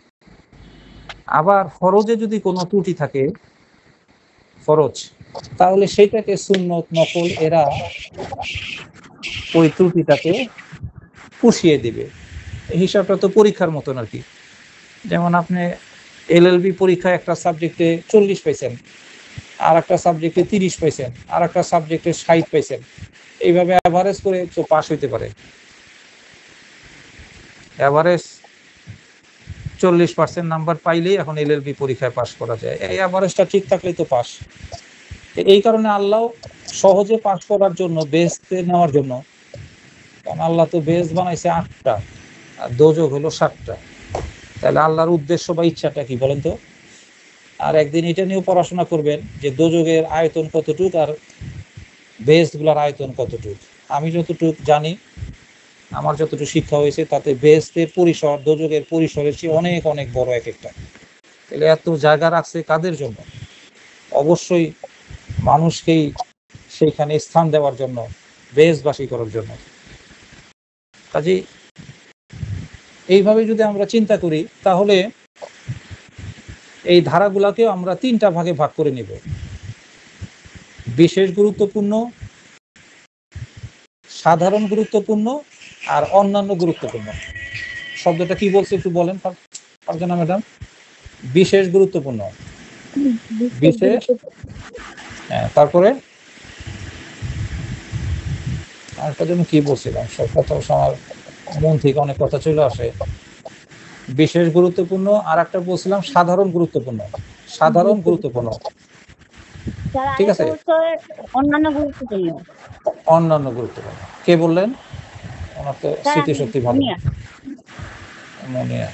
আবার ফরজে যদি কোনো ত্রুটি থাকে ফরজ, তাহলে সেটাকে সুন্নত নফল এরা ওই ত্রুটিটাকে পুষিয়ে দিবে। এই হিসাবটা তো পরীক্ষার মতন আর কি। যেমন আপনি এলএলবি পরীক্ষায় একটা সাবজেক্টে 40 পাইছেন, আর একটা সাবজেক্টে 30 পাইছেন, আর একটা সাবজেক্টে 60 পাইছেন, এইভাবে অ্যাভারেজ করে তো পাস হইতে পারে। অ্যাভারেজ 40% নাম্বার পাইলেই এখন এলএলবি পরীক্ষায় পাস করা যায়, এই অ্যাভারেজটা ঠিক থাকলেই তো পাস। এই কারণে আল্লাহ সহজে পাস করার জন্য বেহেশতে নেওয়ার জন্য, কারণ আল্লাহ তো বেহেশত বানাইছে 8টা আর দোজখ হলো 7টা, তাহলে আল্লাহর উদ্দেশ্য বা ইচ্ছাটা কি বলেন তো? আর একদিন এটা নিয়েও পড়াশোনা করবেন যে দোজখের আয়তন কতটুক আর বেহেশতগুলোর আয়তন কতটুক। আমি যতটুক জানি, আমার যতটুকু শিক্ষা হয়েছে, তাতে বেহেশতের পরিসর দোজখের পরিসরের চেয়ে অনেক অনেক বড় এক একটা। তাহলে এত জায়গা রাখছে কাদের জন্য? অবশ্যই মানুষকেই সেইখানে স্থান দেওয়ার জন্য, বেহেশতবাসী করার জন্য। কাজেই এইভাবে যদি আমরা চিন্তা করি তাহলে এই ধারাগুলাকেও আমরা 3টা ভাগে ভাগ করে নিব: বিশেষ গুরুত্বপূর্ণ, সাধারণ গুরুত্বপূর্ণ, আর অন্যান্য গুরুত্বপূর্ণ। শব্দটা কি বলছে একটু বলেন ফারজানা ম্যাডাম? বিশেষ গুরুত্বপূর্ণ, বিশেষ, তারপরে আরেকটা যেন কি বলছিলাম, সব কথা আমার মন থেকে অনেক কথা চলে আসে। বিশেষ গুরুত্বপূর্ণ, আর একটা বলছিলাম সাধারণ গুরুত্বপূর্ণ। সাধারণ গুরুত্বপূর্ণ, ঠিক আছে। অন্যান্য গুরুত্বপূর্ণ, অন্যান্য গুরুত্বপূর্ণ কে বললেন? ওনার তো স্মৃতিশক্তি ভালো। মনিয়া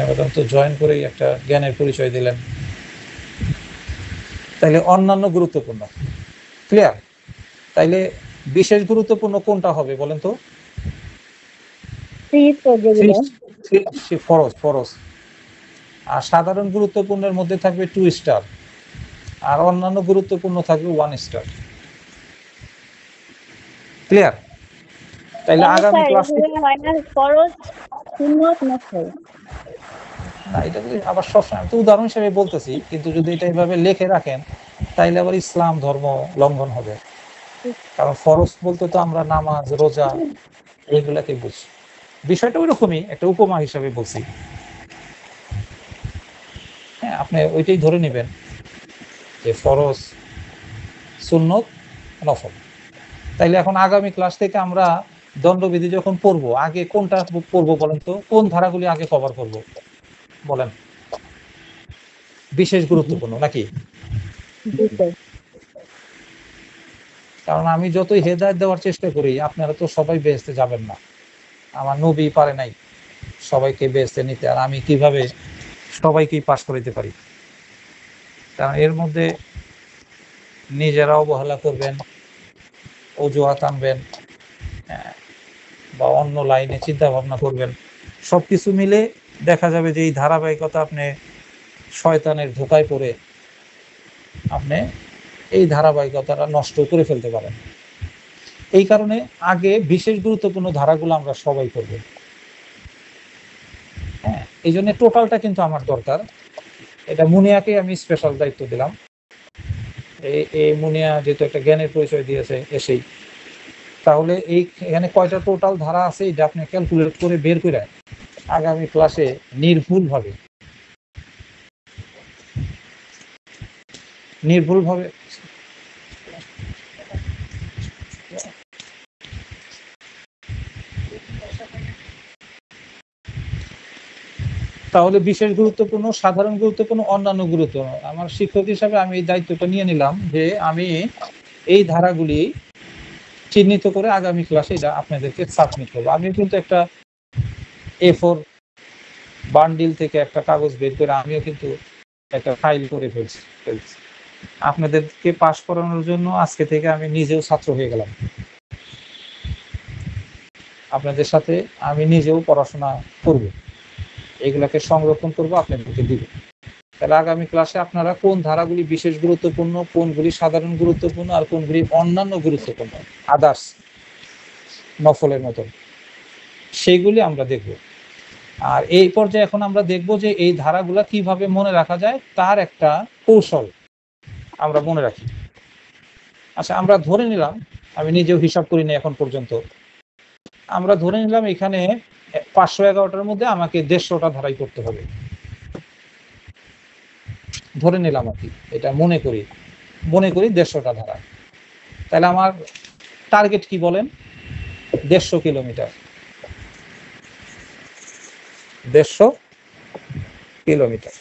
ম্যাডাম তো জয়েন করেই একটা জ্ঞানের পরিচয় দিলেন। তাইলে অন্যান্য গুরুত্বপূর্ণ ক্লিয়ার। তাইলে বিশেষ গুরুত্বপূর্ণ কোনটা হবে বলেন তো? ফরজ, ফরজ। আর সাধারণ গুরুত্বপূর্ণের মধ্যে থাকবে 2 স্টার, আর অন্যান্য গুরুত্বপূর্ণ থাকবে 1 স্টার। ক্লিয়ার? তাইলে আগামী ক্লাসে ফরজ সুন্নত নফল, না, এটা আবার সবসময় আমি তো উদাহরণ হিসেবে বলতেছি, কিন্তু যদি এটা এইভাবে লিখে রাখেন তাইলে আবার ইসলাম ধর্ম লঙ্ঘন হবে। কারণ ফরজ বলতে তো আমরা নামাজ, রোজা এইগুলাকে বুঝি। বিষয়টা ওইরকমই একটা উপমা হিসাবে বলছি। হ্যাঁ, আপনি ওইটাই ধরে নেবেন যে ফরজ, সুন্নত, নফল। তাইলে এখন আগামী ক্লাস থেকে আমরা দণ্ডবিধি যখন পড়বো, আগে কোনটা পড়বো বলেন তো? কোন ধারাগুলি আগে কভার করব বলেন? বিশেষ গুরুত্বপূর্ণ নাকি? কারণ আমি যতই হেদায়েত দেওয়ার চেষ্টা করি, আপনারা তো সবাই বেহেশতে যাবেন না। আমার নবী পারে নাই সবাইকে বেহেশতে নিতে, আর আমি কিভাবে সবাইকেই পাশ করাইতে পারি? কারণ এর মধ্যে নিজেরা অবহেলা করবেন, অজুহাত আনবেন, বা অন্য লাইনে চিন্তা ভাবনা করবেন, সবকিছু মিলে দেখা যাবে যে এই ধারাবাহিকতা আপনি শয়তানের ধোঁকায় পড়ে আপনি এই ধারাবাহিকতাটা নষ্ট করে ফেলতে পারেন। এই কারণে আগে বিশেষ গুরুত্বপূর্ণ ধারাগুলো আমরা সবাই করব। হ্যাঁ, এই জন্য টোটালটা কিন্তু আমার দরকার। এটা মুনিয়াকে আমি স্পেশাল দায়িত্ব দিলাম। এই মুনিয়া যেহেতু একটা জ্ঞানের পরিচয় দিয়েছে এসেই, তাহলে এখানে কয়টা টোটাল ধারা আছে এটা আপনি ক্যালকুলেট করে বের করে আগামী ক্লাসে নির্ভুলভাবে তাহলে বিশেষ গুরুত্বপূর্ণ, সাধারণ গুরুত্বপূর্ণ, অন্যান্য গুরুত্বপূর্ণ, আমার শিক্ষক হিসাবে আমি এই দায়িত্বটা নিয়ে নিলাম যে আমি এই ধারাগুলি চিহ্নিত করে আগামী ক্লাসে এটা আপনাদেরকে সাবমিট করবো। আমি কিন্তু একটা A4 বান্ডিল থেকে একটা কাগজ বের করে আমিও কিন্তু একটা ফাইল করে ফেলছি। আপনাদেরকে পাশ করানোর জন্য আজকে থেকে আমি নিজেও ছাত্র হয়ে গেলাম, আপনাদের সাথে আমি নিজেও পড়াশোনা করব, এগুলাকে সংরক্ষণ করব, আপনাদেরকে দিব। তাহলে আগামী ক্লাসে আপনারা কোন ধারাগুলি বিশেষ গুরুত্বপূর্ণ, কোনগুলি সাধারণ গুরুত্বপূর্ণ, আর কোনগুলি অন্যান্য গুরুত্বপূর্ণ, আদার্স, নফলের মতন, সেইগুলি আমরা দেখব। আর এই পর্যায়ে এখন আমরা দেখব যে এই ধারাগুলা কিভাবে মনে রাখা যায় তার একটা কৌশল আমরা মনে রাখি। আচ্ছা, আমরা ধরে নিলাম, আমি নিজেও হিসাব করি না এখন পর্যন্ত, আমরা ধরে নিলাম এখানে 511টার মধ্যে আমাকে 150টা ধারাই করতে হবে, ধরে নিলাম আর কি, এটা মনে করি 150টা ধারা। তাহলে আমার টার্গেট কি বলেন? 150 কিলোমিটার, 150 কিলোমিটার।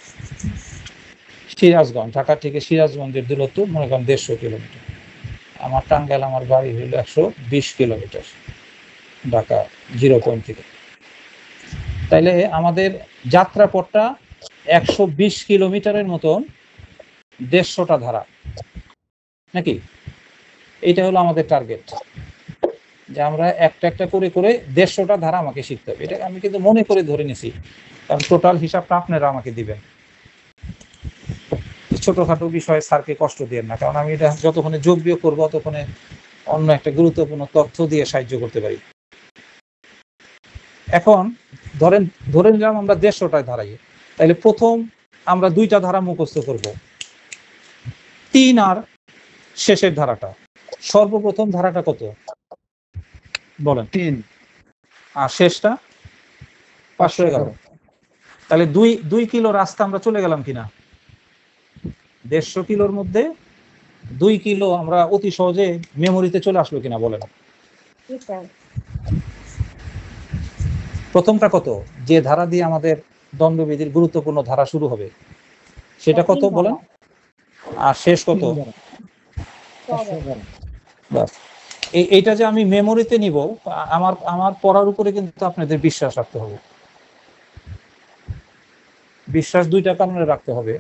সিরাজগঞ্জ, ঢাকা থেকে সিরাজগঞ্জের দূরত্ব মনে করেন 150 কিলোমিটার। আমার টাঙ্গাইল, আমার বাড়ি হইল 120 কিলোমিটার ঢাকা 0 পয়েন্ট থেকে। তাইলে আমাদের যাত্রাপথটা 120 কিলোমিটারের মতন, 150টা ধারা, নাকি? এইটা হলো আমাদের টার্গেট, যে আমরা একটা একটা করে করে 150টা ধারা আমাকে শিখতে হবে। এটা আমি কিন্তু মনে করে ধরে নিছি, কারণ টোটাল হিসাবটা আপনারা আমাকে দিবেন। ছোটখাটো বিষয়ে স্যারকে কষ্ট দিয়েন না, কারণ আমি এটা যতক্ষণে যোগ বিয়োগ করবো ততক্ষণে অন্য একটা গুরুত্বপূর্ণ তথ্য দিয়ে সাহায্য করতে পারি। এখন ধরে নিলাম আমরা 150টায় ধারাই, তাহলে প্রথম আমরা 2টা ধারা মুখস্থ করব, 3 আর শেষের ধারাটা। সর্বপ্রথম ধারাটা কত বলেন? 3। আর শেষটা 511। তাহলে 2 কিলো রাস্তা আমরা চলে গেলাম কিনা? 150 কিলোর মধ্যে 2 কিলো আমরা অতি সহজে মেমোরিতে চলে আসলো কিনা বলেন? প্রথমটা কত, যে ধারা দিয়ে আমাদের দণ্ডবিধির গুরুত্বপূর্ণ ধারা শুরু হবে, সেটা কত বলেন? আর শেষ কত? বাস, এইটা যে আমি মেমোরিতে নিব, আমার পড়ার উপরে কিন্তু আপনাদের বিশ্বাস রাখতে হবে। বিশ্বাস 2টা কারণে রাখতে হবে।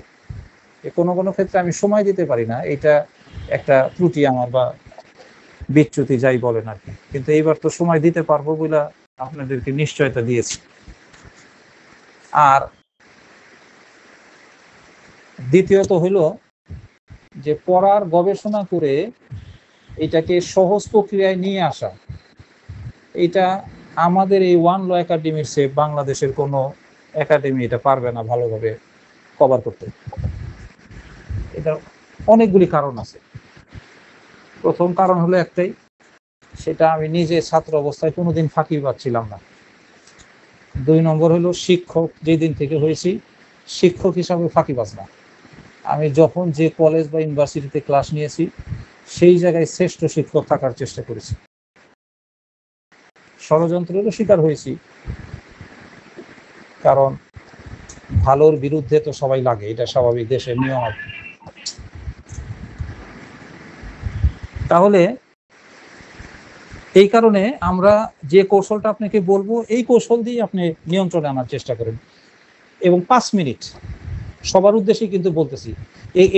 কোনো কোনো ক্ষেত্রে আমি সময় দিতে পারি না, এটা একটা ত্রুটি আমার, বা বিচ্যুতি যাই বলেন আর কি, কিন্তু এইবার তো সময় দিতে পারবো বলে আপনাদেরকে নিশ্চয়তা দিয়েছি। আর দ্বিতীয়ত হইল যে পড়ার গবেষণা করে এটাকে সহজ প্রক্রিয়ায় নিয়ে আসা। এটা আমাদের এই ওয়ান ল একাডেমির চেয়ে বাংলাদেশের কোনো একাডেমি এটা পারবে না ভালোভাবে কভার করতে। এটা অনেকগুলি কারণ আছে। প্রথম কারণ হলো একটাই, সেটা আমি নিজে ছাত্র অবস্থায় কোনোদিন ফাঁকিবাজ ছিলাম না। 2 নম্বর হলো শিক্ষক যেদিন থেকে হয়েছি, শিক্ষক হিসাবে ফাঁকিবাজ না। আমি যখন যে কলেজ বা ইউনিভার্সিটিতে ক্লাস নিয়েছি সেই জায়গায় শ্রেষ্ঠ শিক্ষক থাকার চেষ্টা করেছি। ষড়যন্ত্রেরও শিকার হয়েছি, কারণ ভালোর বিরুদ্ধে তো সবাই লাগে, এটা স্বাভাবিক, দেশের নিয়ম। তাহলে এই কারণে আমরা যে কৌশলটা আপনাকে বলবো এই কৌশল দিয়ে আপনি নিয়ন্ত্রণে আনার চেষ্টা করেন। এবং 5 মিনিট সবার উদ্দেশ্যে কিন্তু বলতেছি,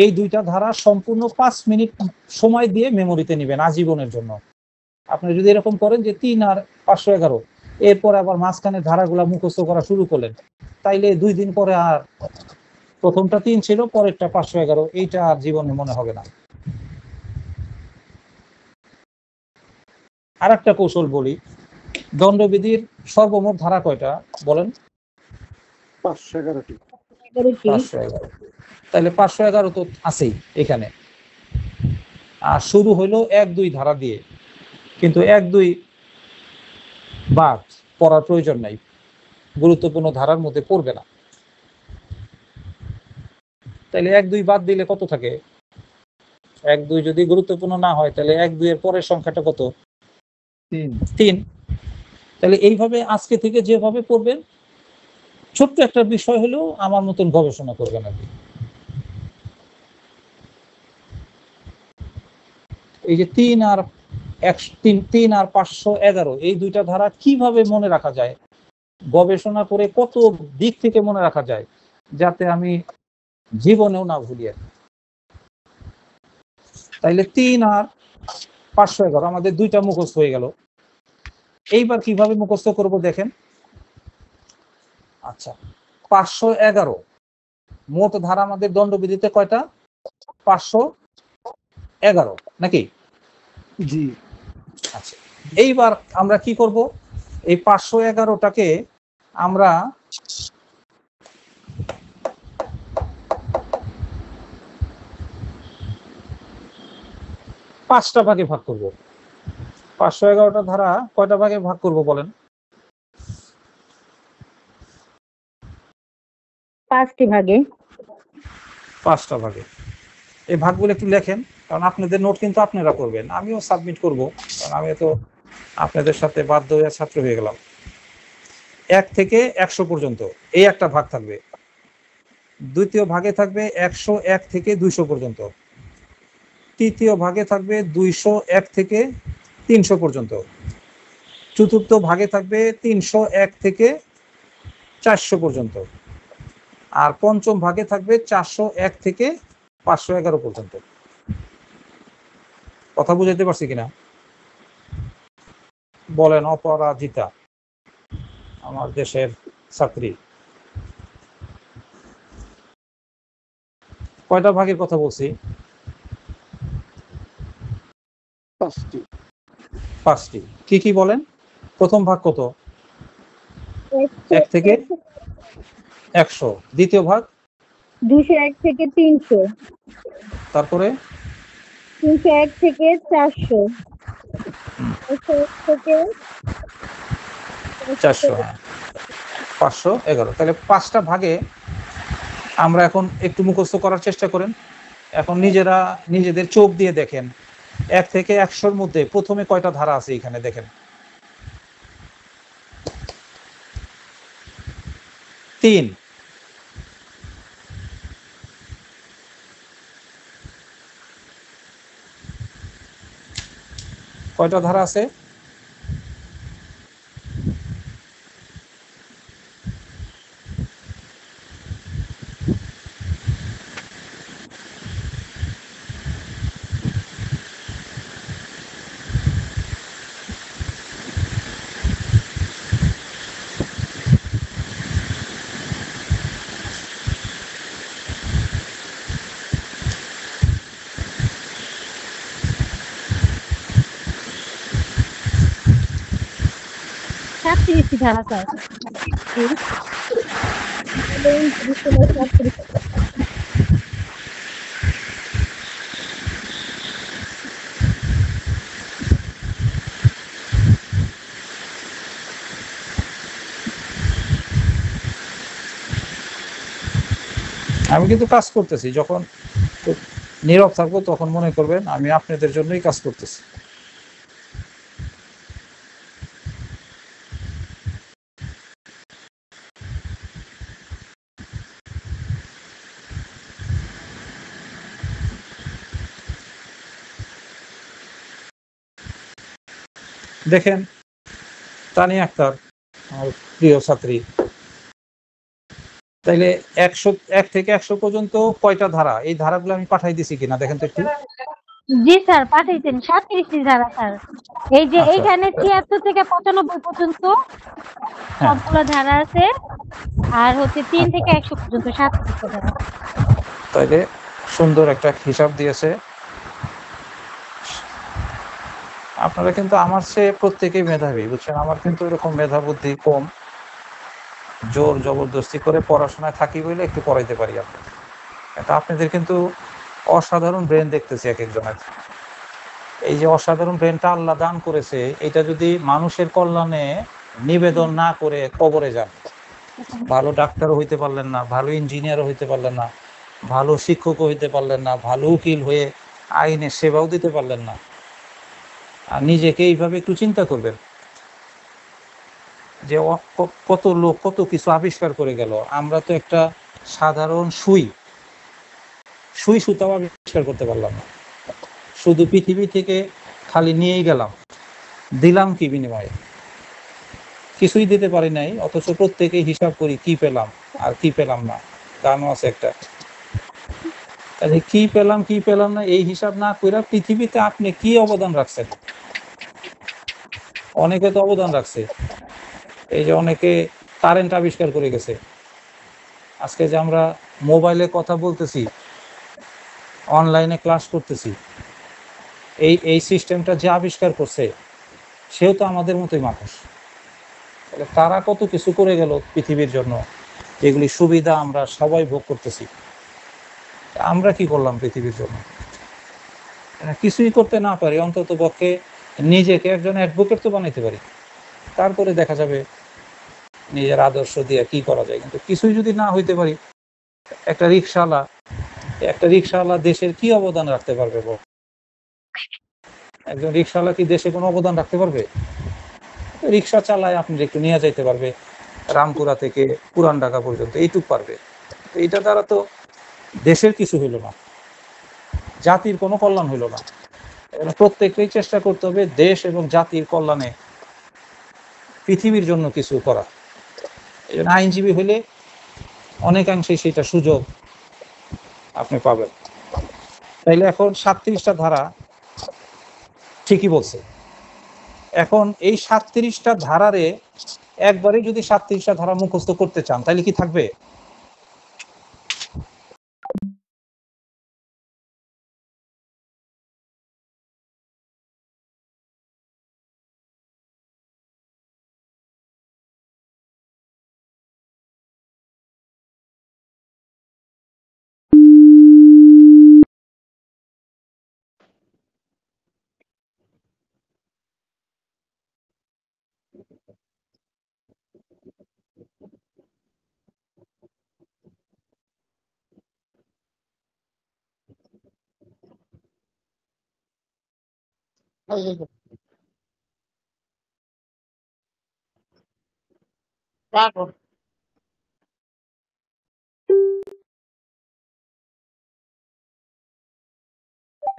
এই দুইটা ধারা সম্পূর্ণ 5 মিনিট সময় দিয়ে মেমোরিতে নেবেন আজীবনের জন্য। আপনি যদি এরকম করেন যে 3 আর 511, এরপর আবার মাঝখানে ধারাগুলা মুখস্থ করা শুরু করলেন, তাইলে 2 দিন পরে আর প্রথমটা 3 ছিল, পরেরটা 511, এইটা আর জীবনে মনে হবে না। আর একটা কৌশল বলি, দণ্ডবিধির সর্বমোট ধারা কয়টা বলেন? 511টি। 511। তাহলে 511 তো আছেই এখানে। আর শুরু হইলো 1-2 ধারা দিয়ে, কিন্তু 1-2 বাদ পড়ার প্রয়োজন নাই, গুরুত্বপূর্ণ ধারার মধ্যে পড়বে না। তাহলে 1-2 বাদ দিলে কত থাকে? 1-2 যদি গুরুত্বপূর্ণ না হয় তাহলে 1-2 এর পরের সংখ্যাটা কত? 3। তাহলে এইভাবে আজকে থেকে যেভাবে পড়বেন, ছোট্ট একটা বিষয় হলেও আমার মতন গবেষণা করবেন আর কি। এই যে 3 আর 511, এই দুইটা ধারা কিভাবে মনে রাখা যায়, গবেষণা করে কত দিক থেকে মনে রাখা যায়, যাতে আমি জীবনেও না ভুলি। তাইলে 3 আর 511 আমাদের দুইটা মুখস্থ হয়ে গেল। এইবার কিভাবে মুখস্থ করব দেখেন। আচ্ছা, 511 মোট ধারা আমাদের দণ্ডবিধিতে কয়টা? 511 নাকি? জি। আচ্ছা, এইবার আমরা কি করব, এই 511টাকে আমরা পাঁচটা ভাগে ভাগ করব। 511টা ধারা কয়টা ভাগে ভাগ করব বলেন? 5টি ভাগে। 5টা ভাগে। এই ভাগগুলো একটু লেখেন, কারণ আপনাদের নোট কিন্তু আপনারা করবেন, আমিও সাবমিট করব, কারণ আমি তো আপনাদের সাথে বাধ্য হয়ে ছাত্র হয়ে গেলাম। 1 থেকে 100 পর্যন্ত এই একটা ভাগ থাকবে। দ্বিতীয় ভাগে থাকবে 101 থেকে 200 পর্যন্ত। তৃতীয় ভাগে থাকবে 201 থেকে 300 পর্যন্ত। চতুর্থ ভাগে থাকবে 301 থেকে 400 পর্যন্ত। আর পঞ্চম ভাগে থাকবে 401 থেকে 511 পর্যন্ত। কথা বুঝাইতে পারছি কিনা বলেন অপরাজিতা, আমার দেশের ছাত্রী? কয়টা ভাগের কথা বলছি? 5টি। 5টি। কি কি বলেন? প্রথম ভাগ কত? 1 থেকে 100। দ্বিতীয় ভাগ 201 থেকে 300। তারপরে 301 থেকে 400। 101 থেকে 400। হ্যাঁ, 511। তাহলে 5টা ভাগে আমরা এখন একটু মুখস্থ করার চেষ্টা করেন। এখন নিজেরা নিজেদের চোখ দিয়ে দেখেন 1 থেকে 100-র মধ্যে প্রথমে কয়টা ধারা আছে এখানে দেখেন। 3। কয়টা ধারা আছে? সাতত্রিশটি ধারা স্যার। আমি কিন্তু কাজ করতেছি, যখন নীরব থাকবো তখন মনে করবেন আমি আপনাদের জন্যই কাজ করতেছি। দেখেন তানিয়া আক্তার আমার প্রিয় ছাত্রী, তাইলে 1 থেকে 100 পর্যন্ত কয়টা ধারা, এই ধারাগুলো আমি পাঠাই দিছি কিনা দেখেন তো একটু। জি স্যার পাঠাইছেন 37টি ধারা স্যার। এই যে আচ্ছা, এইখানে 76 থেকে 95 পর্যন্ত হ্যাঁ, সবগুলো ধারা আছে, আর হচ্ছে 3 আচ্ছা। থেকে 100 পর্যন্ত 37টা ধারা। তাইলে সুন্দর একটা হিসাব দিয়েছে। আপনারা কিন্তু আমার চেয়ে প্রত্যেকেই মেধাবী, বুঝছেন, আমার কিন্তু এরকম মেধা বুদ্ধি কম, জোর জবরদস্তি করে পড়াশোনায় থাকি বলে একটু পড়াইতে পারি আপনাদের। এটা আপনাদের কিন্তু অসাধারণ ব্রেন দেখতেছি এক একজনের। এই যে অসাধারণ ব্রেনটা আল্লাহ দান করেছে, এটা যদি মানুষের কল্যাণে নিবেদন না করে কবরে যান, ভালো ডাক্তারও হইতে পারলেন না, ভালো ইঞ্জিনিয়ারও হইতে পারলেন না, ভালো শিক্ষকও হইতে পারলেন না, ভালো উকিল হয়ে আইনের সেবাও দিতে পারলেন না, আর নিজেকে এইভাবে একটু চিন্তা করবেন যে কত লোক কত কিছু আবিষ্কার করে গেল, আমরা তো একটা সাধারণ সুই সুতাও আবিষ্কার করতে পারলাম না, শুধু পৃথিবী থেকে খালি নিয়েই গেলাম, দিলাম কি বিনিময়ে? কিছুই দিতে পারি নাই, অথচ প্রত্যেকেই হিসাব করি কি পেলাম আর কি পেলাম না। গানও আছে একটা, তাহলে কি পেলাম না এই হিসাব না করে পৃথিবীতে আপনি কি অবদান রাখছেন? অনেকে তো অবদান রাখছে, এই যে অনেকে কারেন্ট আবিষ্কার করে গেছে, আজকে যে আমরা মোবাইলে কথা বলতেছি, অনলাইনে ক্লাস করতেছি, এই সিস্টেমটা যে আবিষ্কার করছে সেও তো আমাদের মতোই মানুষ। তাহলে তারা কত কিছু করে গেল পৃথিবীর জন্য, যেগুলি সুবিধা আমরা সবাই ভোগ করতেছি, আমরা কি করলাম পৃথিবীর জন্য? কিছুই করতে না পারি, অন্তত পক্ষে নিজেকে একজন অ্যাডভোকেট তো বানাইতে পারি, তারপরে দেখা যাবে নিজের আদর্শ দিয়ে কি করা যায়। কিন্তু কিছুই যদি না হইতে পারি, একটা রিক্সাওয়ালা দেশের কি অবদান রাখতে পারবে? একজন রিক্সাওয়ালা কি দেশে কোনো অবদান রাখতে পারবে? রিক্সা চালায় আপনি একটু নিয়ে যাইতে পারবে রামপুরা থেকে পুরান ঢাকা পর্যন্ত, এইটুক পারবে। এইটা দ্বারা তো দেশের কিছু হইল না, জাতির কোনো কল্যাণ হইল না। প্রত্যেককেই চেষ্টা করতে হবে দেশ এবং জাতির কল্যাণে পৃথিবীর জন্য কিছু করা। এই জন্য আইনজীবী হইলে অনেকাংশে সেটা সুযোগ আপনি পাবেন। তাইলে এখন 37টা ধারা ঠিকই বলছে। এখন এই 37টা ধারারে একবারে যদি 37টা ধারা মুখস্থ করতে চান তাহলে কি থাকবে?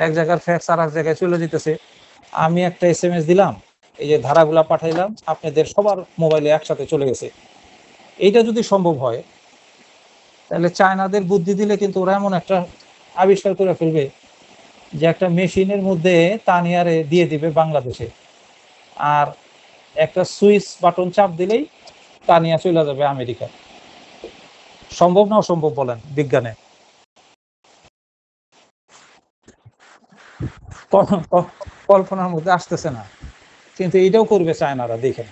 এক জায়গার ফ্যাক্স আর এক জায়গায় চলে যেতেছে। আমি একটা SMS দিলাম, এই যে ধারাগুলা পাঠাইলাম, আপনাদের সবার মোবাইলে একসাথে চলে গেছে। এইটা যদি সম্ভব হয় তাহলে চায়নাদের বুদ্ধি দিলে কিন্তু ওরা এমন একটা আবিষ্কার করে ফেলবে যে একটা মেশিনের মধ্যে তানিয়ারে দিয়ে দিবে বাংলাদেশে, আর একটা সুইচ বাটন চাপ দিলেই তানিয়া চলে যাবে আমেরিকা। সম্ভব না অসম্ভব বলেন বিজ্ঞানে? কল্পনার মধ্যে আসতেছে না, কিন্তু এইটাও করবে চায়নারা, দেখেন।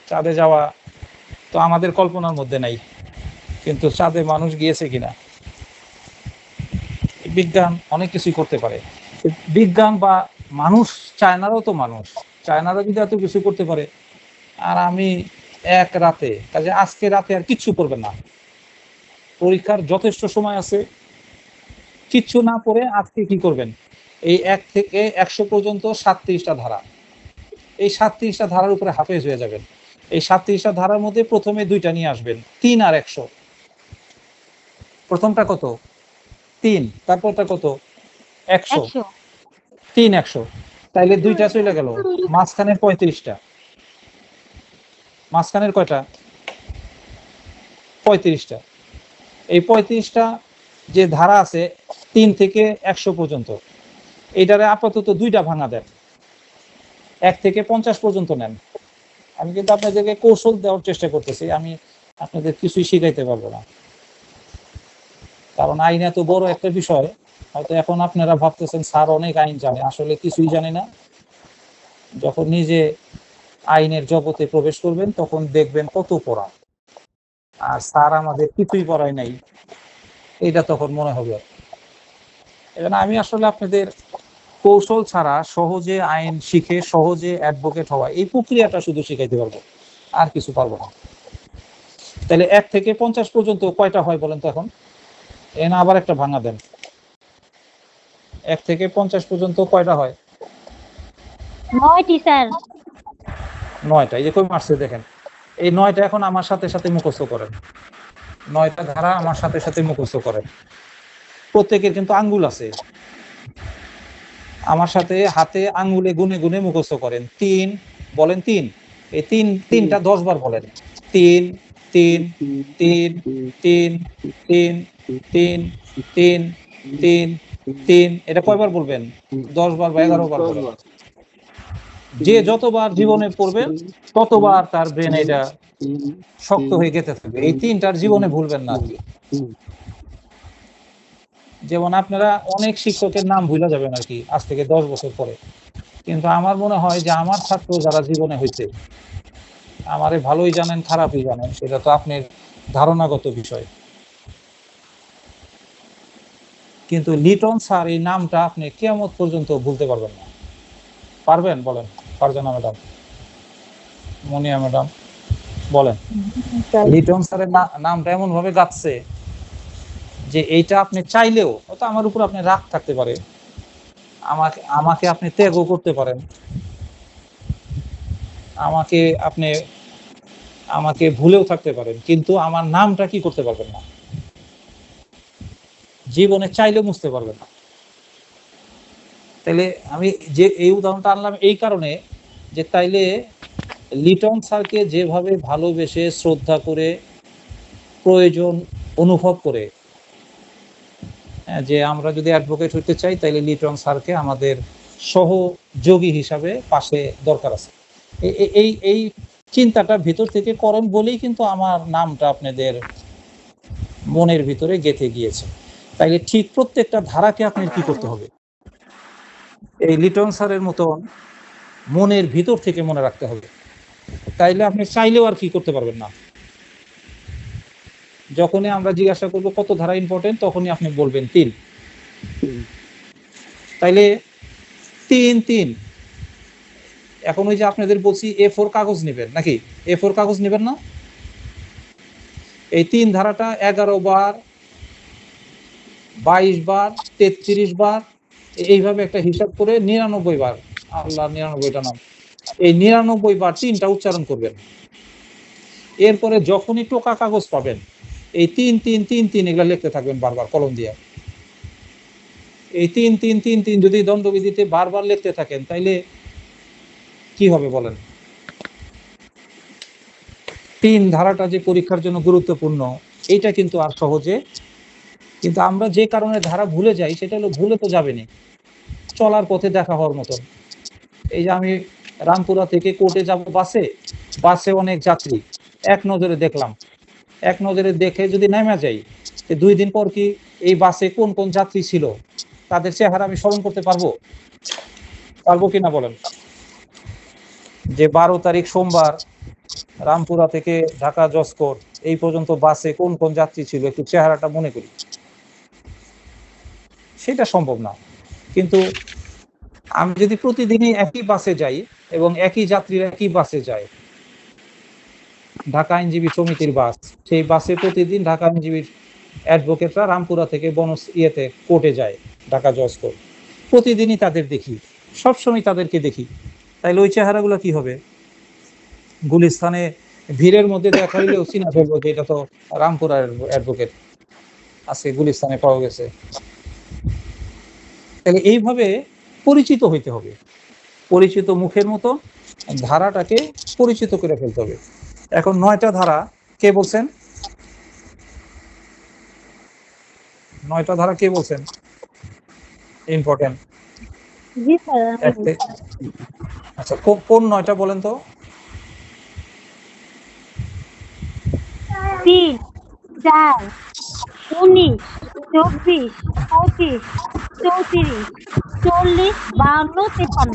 চাঁদে যাওয়া তো আমাদের কল্পনার মধ্যে নাই, কিন্তু চাঁদে মানুষ গিয়েছে কিনা। বিজ্ঞান অনেক কিছুই করতে পারে, বিজ্ঞান বা মানুষ, চায়নারাও তো মানুষ, চায়নারা যদি এত কিছু করতে পারে, আর আমি এক রাতে, কাজে আজকে রাতে আর কিচ্ছু করবেন না, পরীক্ষার যথেষ্ট সময় আছে, কিচ্ছু না পড়ে আজকে কি করবেন, এই 1 থেকে 100 পর্যন্ত 37টা ধারা, এই 37টা ধারার উপরে হাফেজ হয়ে যাবেন। এই 37টা ধারার মধ্যে প্রথমে 2টা নিয়ে আসবেন, 3 আর 100। প্রথমটা কত? 3, তারপরটা কত? 100। 100 3,100, তাইলে দুইটা চলে গেল, মাঝখানের 35টা, মাঝখানের কয়টা? 35টা। এই 35টা যে ধারা আছে 3 থেকে 100 পর্যন্ত, এইটারে আপাতত দুইটা ভাঙা দেন, 1 থেকে 50 পর্যন্ত নেন। আমি কিন্তু আপনাদেরকে কৌশল দেওয়ার চেষ্টা করতেছি, আমি আপনাদের কিছুই শিখাইতে পারবো না, কারণ আইন এত বড় একটা বিষয়। হয়তো এখন আপনারা ভাবতেছেন স্যার অনেক আইন জানে, আসলে কিছুই জানে না। যখন নিজে আইনের জগতে প্রবেশ করবেন তখন দেখবেন কত পড়া, আর স্যার আমাদের কিছুই পড়ায় নাই, এটা তখন মনে হবে। এজন্য আমি আসলে আপনাদের কৌশল ছাড়া সহজে আইন শিখে সহজে অ্যাডভোকেট হওয়া, এই প্রক্রিয়াটা শুধু শিখাইতে পারবো, আর কিছু পারবো না। তাহলে 1 থেকে 50 পর্যন্ত কয়টা হয় বলেন তো এখন? এনে আবার একটা ভাঙা দেন, 1 থেকে 50 পর্যন্ত কয়টা হয়? 9টি স্যার। 9টা। এই যে কই মারছে দেখেন, এই 9টা এখন আমার সাথে সাথে মুখস্থ করেন, 9টা ধারা আমার সাথে সাথে মুখস্থ করেন। প্রত্যেকের কিন্তু আঙ্গুল আছে, আমার সাথে হাতে আঙ্গুলে গুনে গুনে মুখস্থ করেন। 3 বলেন, 3, এই 3টা 10 বার বলেন। 3 3 3 3 3 3 3 3 3, এটা কয়বার বলবেন? 10 বার বা 11 বার বলেন। যে যতবার জীবনে পড়বেন ততবার তার ব্রেন এটা শক্ত হয়ে গেতে থাকবে, এই 3টার জীবনে ভুলবেন না। যেমন আপনারা অনেক শিক্ষকের নাম ভুলে যাবেন আর কি আজ থেকে 10 বছর পরে, কিন্তু আমার মনে হয় যে আমার ছাত্র যারা জীবনে হয়েছে, আমারে ভালোই জানেন খারাপই জানেন, সেটা তো আপনার ধারণাগত বিষয়, কিন্তু লিটন স্যার এই নামটা আপনি কিয়ামত পর্যন্ত ভুলতে পারবেন না। পারবেন? বলেন। ফারজানা ম্যাডাম, মনিয়া ম্যাডাম বলেন। লিটন স্যারের নামটা এমন ভাবে গাচ্ছে যে এইটা আপনি চাইলেও হয়তো আমার উপর আপনি রাগ থাকতে পারে, আমাকে আপনি ত্যাগও করতে পারেন, আমাকে ভুলেও থাকতে পারেন, কিন্তু আমার নামটা কি করতে পারবেন না, জীবনে চাইলেও মুছতে পারবেন না। তাইলে আমি যে এই উদাহরণটা আনলাম এই কারণে যে তাইলে লিটন স্যারকে যেভাবে ভালোবেসে শ্রদ্ধা করে প্রয়োজন অনুভব করে, যে আমরা যদি অ্যাডভোকেট হতে চাই তাইলে লিটন স্যারকে আমাদের সহযোগী হিসাবে পাশে দরকার আছে, এই এই চিন্তাটা ভিতর থেকে করেন বলেই কিন্তু আমার নামটা আপনাদের মনের ভিতরে গেঁথে গিয়েছে। তাইলে ঠিক প্রত্যেকটা ধারাকে আপনার কি করতে হবে? এই লিটন স্যারের মতন মনের ভিতর থেকে মনে রাখতে হবে, তাইলে আপনি চাইলেও আর কি করতে পারবেন না। যখনই আমরা জিজ্ঞাসা করবো কত ধারা ইম্পর্টেন্ট, তখনই আপনি বলবেন 3। তাইলে 3 3। এখন ওই যে আপনাদের বলছি A4 কাগজ নেবেন নাকি? A4 কাগজ নেবেন না? এই 3 ধারাটা 11 বার, 22 বার, 33 বার, এইভাবে একটা হিসাব করে 99 বার, আল্লাহ 99টা নাম, এই 99 বার 3টা উচ্চারণ করবেন। এরপরে যখনই টোকা কাগজ পাবেন এই 3 3 3 3 এগুলা লিখতে থাকবেন বারবার কলম দিয়ে। এই 3 3 3 3 যদি দণ্ডবিধিতে বারবার লিখতে থাকেন তাইলে কি হবে বলেন? 3 ধারাটা যে পরীক্ষার জন্য গুরুত্বপূর্ণ, এইটা কিন্তু আর সহজে, কিন্তু আমরা যে কারণে ধারা ভুলে যাই সেটা হলো ভুলে তো যাবেনি, চলার পথে দেখা হওয়ার মতন। এই যে আমি রামপুরা থেকে কোর্টে যাব বাসে অনেক যাত্রী, এক নজরে দেখলাম, এক নজরে দেখে যদি নেমে যাই 2 দিন পর কি এই বাসে কোন কোন যাত্রী ছিল তাদের চেহারা আমি স্মরণ করতে পারবো কিনা বলেন? যে 12 তারিখ সোমবার রামপুরা থেকে ঢাকা জজকোর্ট এই পর্যন্ত বাসে কোন কোন যাত্রী ছিল একটু চেহারাটা মনে করি, সেটা সম্ভব না। কিন্তু আমি যদি প্রতিদিনই একই বাসে যাই এবং একই যাত্রীরা একই বাসে যায়, ঢাকা আইনজীবী সমিতির বাস, সেই বাসে প্রতিদিন ঢাকা আইনজীবীর অ্যাডভোকেটরা রামপুরা থেকে কোর্টে যায়, ঢাকা জজ কোর্ট, প্রতিদিনই তাদের দেখি, সবসময় তাদেরকে দেখি, তাইলে ওই চেহারাগুলো কি হবে? গুলিস্তানে ভিড়ের মধ্যে দেখা হইলেও চিনা ফেলবো যে এটা তো রামপুরার অ্যাডভোকেট, আজকে গুলিস্তানে পাওয়া গেছে। তাহলে এইভাবে পরিচিত হইতে হবে, পরিচিত মুখের মতো ধারাটাকে পরিচিত করে ফেলতে হবে। এখন 9টা ধারা কে বলছেন? 9টা ধারা কে বলছেন ইম্পর্টেন্ট? জি স্যার আমি আচ্ছা, কোন 9টা বলেন তো? 3 4 19 24 25 34 40 52 53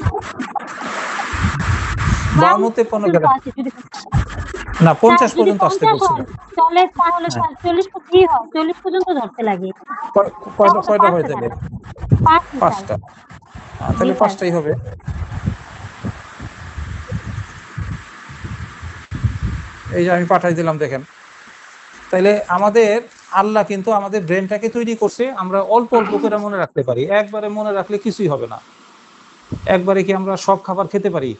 52 53 কেন? না, 50 পর্যন্ত আসতে বলছিল। চলে তাহলে 40 তো কি হয়, 40 পর্যন্ত ধরতে লাগে। কয়টা হয়ে যাবে? 5টা। তাহলে 5টাই হবে। এই যে আমি পাঠাই দিলাম, দেখেন। তাইলে আমাদের আল্লাহ কিন্তু আমাদের ব্রেনটাকে তৈরি করছে আমরা অল্প অল্প করে মনে রাখতে পারি। একবারে মনে রাখলে কিছুই হবে না। একবারে কি আমরা সব খাবার খেতে পারি?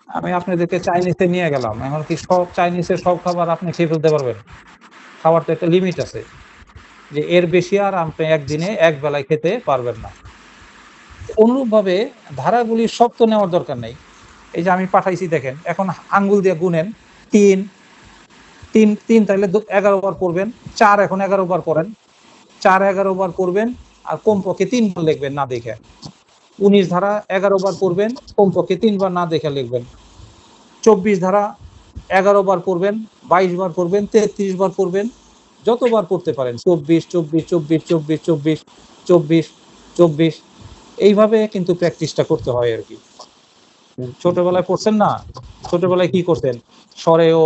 আমি আপনাদেরকে চাইনিজে নিয়ে গেলাম, এখন কি সব চাইনিজের সব খাবার আপনি খেয়ে ফেলতে পারবেন? খাবার তো একটা লিমিট আছে, যে এর বেশি আর আপনি একদিনে এক বেলায় খেতে পারবেন না। অনুরূপভাবে ধারাগুলি সব তো নেওয়ার দরকার নেই। এই যে আমি পাঠাইছি, দেখেন। এখন আঙ্গুল দিয়ে গুনেন। 3 3 3 তাহলে 11 বার পড়বেন। 4 এখন 11 বার পড়েন। 4 11 বার পড়বেন, আর কমপক্ষে 3 বার লিখবেন না দেখে। 19 ধারা 11 বার পড়বেন, কমপক্ষে 3 বার না দেখে লিখবেন। 24 ধারা 11 বার পড়বেন, 22 বার পড়বেন, 33 বার পড়বেন, যতবার পড়তে পারেন। 24 24 24 24 24 24 24 এইভাবে কিন্তু প্র্যাকটিসটা করতে হয় আর কি। ছোটবেলায় পড়ছেন না? ছোটবেলায় কি করতেন? সরেও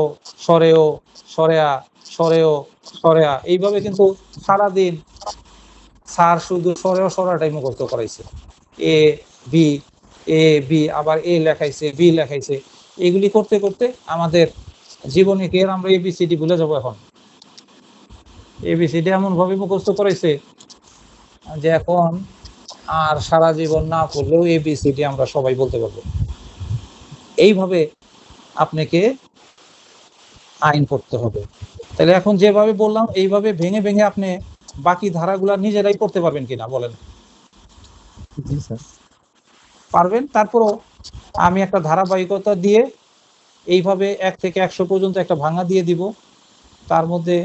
সরেও সরেয়া সরেও সরেয়া, এইভাবে কিন্তু সারাদিন স্যার শুধু সরেও সরাটাই মুখস্থ করাইছে। এ বি, এ বি, আবার এ লেখাইছে, বি লেখাইছে। এগুলি করতে করতে আমাদের জীবনে কি আমরা এবিসিডি ভুলে যাবো? এখন এবিসিডি এমন ভাবে মুখস্থ করাইছে যে এখন আর সারা জীবন না পড়লেও এবিসিডি আমরা সবাই বলতে পারবো। এইভাবে আপনাকে আইন পড়তে হবে। তাহলে এখন যেভাবে বললাম এইভাবে ভেঙে ভেঙে আপনি বাকি ধারাগুলা নিজেরাই পড়তে পারবেন কিনা বলেন? জি স্যার। পারবেন। তারপরও আমি একটা ধারাবাহিকতা দিয়ে এইভাবে 1 থেকে 100 পর্যন্ত একটা ভাঙা দিয়ে দিব। তার মধ্যে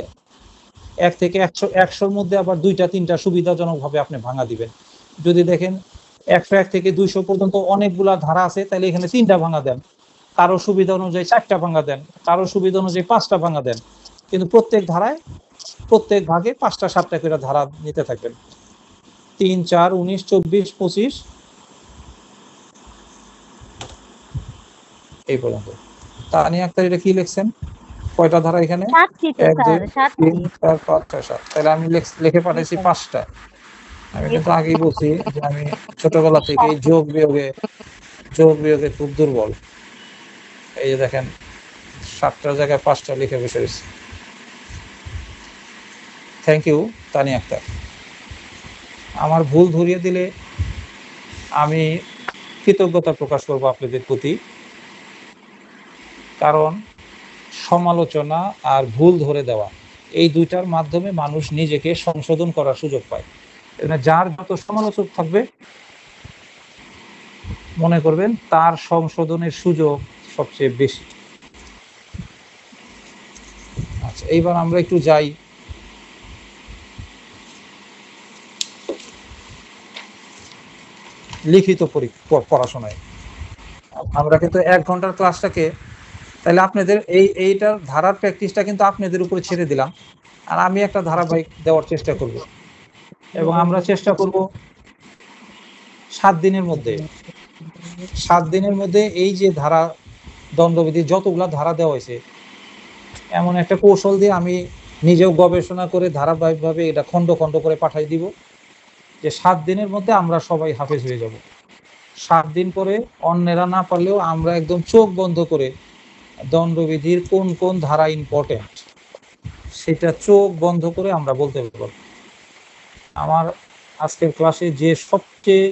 1 থেকে 100-100-র মধ্যে আবার 2টা 3টা সুবিধাজনকভাবে আপনি ভাঙা দিবেন। যদি দেখেন 101 থেকে 200 পর্যন্ত অনেকগুলা ধারা আছে, তাহলে এখানে 3টা ভাঙা দেন। কারো সুবিধা অনুযায়ী 4টা ভাঙা দেন, কারো সুবিধা অনুযায়ী 5টা ভাঙা দেন। কিন্তু প্রত্যেক ধারায়, প্রত্যেক ভাগে 5টা 7টা করে ধারা নিতে থাকবেন। 3 4 19 24 25 এই পর্যন্ত। তানিয়া আক্তার এটা কি লিখছেন? কয়টা ধারা এখানে? 7টি 1 2 স্যার 3 7টি। 4 5 6 7। তাহলে আমি লিখে পাঠাইছি 5টা। আমি কিন্তু আগেই বলছি যে আমি ছোটবেলা থেকে যোগ বিয়োগে খুব দুর্বল। এই যে দেখেন 7টার জায়গায় 5টা লিখে বসে রয়েছি। Thank you Tania Akter. আমার ভুল ধরিয়ে দিলে আমি কৃতজ্ঞতা প্রকাশ করব আপনাদের প্রতি। কারণ সমালোচনা আর ভুল ধরে দেওয়া, এই দুইটার মাধ্যমে মানুষ নিজেকে সংশোধন করার সুযোগ পায়। যার যত সমালোচক থাকবে মনে করবেন তার সংশোধনের সুযোগ সবচেয়ে বেশি। আচ্ছা, এইবার আমরা একটু যাই লিখিত পড়াশোনায়। আমরা কিন্তু 1 ঘন্টার ক্লাসটাকে, তাহলে আপনাদের এইটার ধারার প্র্যাকটিসটা কিন্তু আপনাদের উপরে ছেড়ে দিলাম। আর আমি একটা ধারাবাহিক দেওয়ার চেষ্টা করব, এবং আমরা চেষ্টা করব 7 দিনের মধ্যে এই যে ধারা দণ্ডবিধি যতগুলা ধারা দেওয়া হয়েছে, এমন একটা কৌশল দিয়ে আমি নিজেও গবেষণা করে ধারাবাহিকভাবে এটা খণ্ড খণ্ড করে পাঠাই দিব, যে 7 দিনের মধ্যে আমরা সবাই হাফেজ হয়ে যাব। 7 দিন পরে অন্যেরা না পারলেও আমরা একদম চোখ বন্ধ করে দণ্ডবিধির কোন কোন ধারা ইম্পর্টেন্ট সেটা চোখ বন্ধ করে আমরা বলতে পারবো। আমার আজকের ক্লাসে যে সবচেয়ে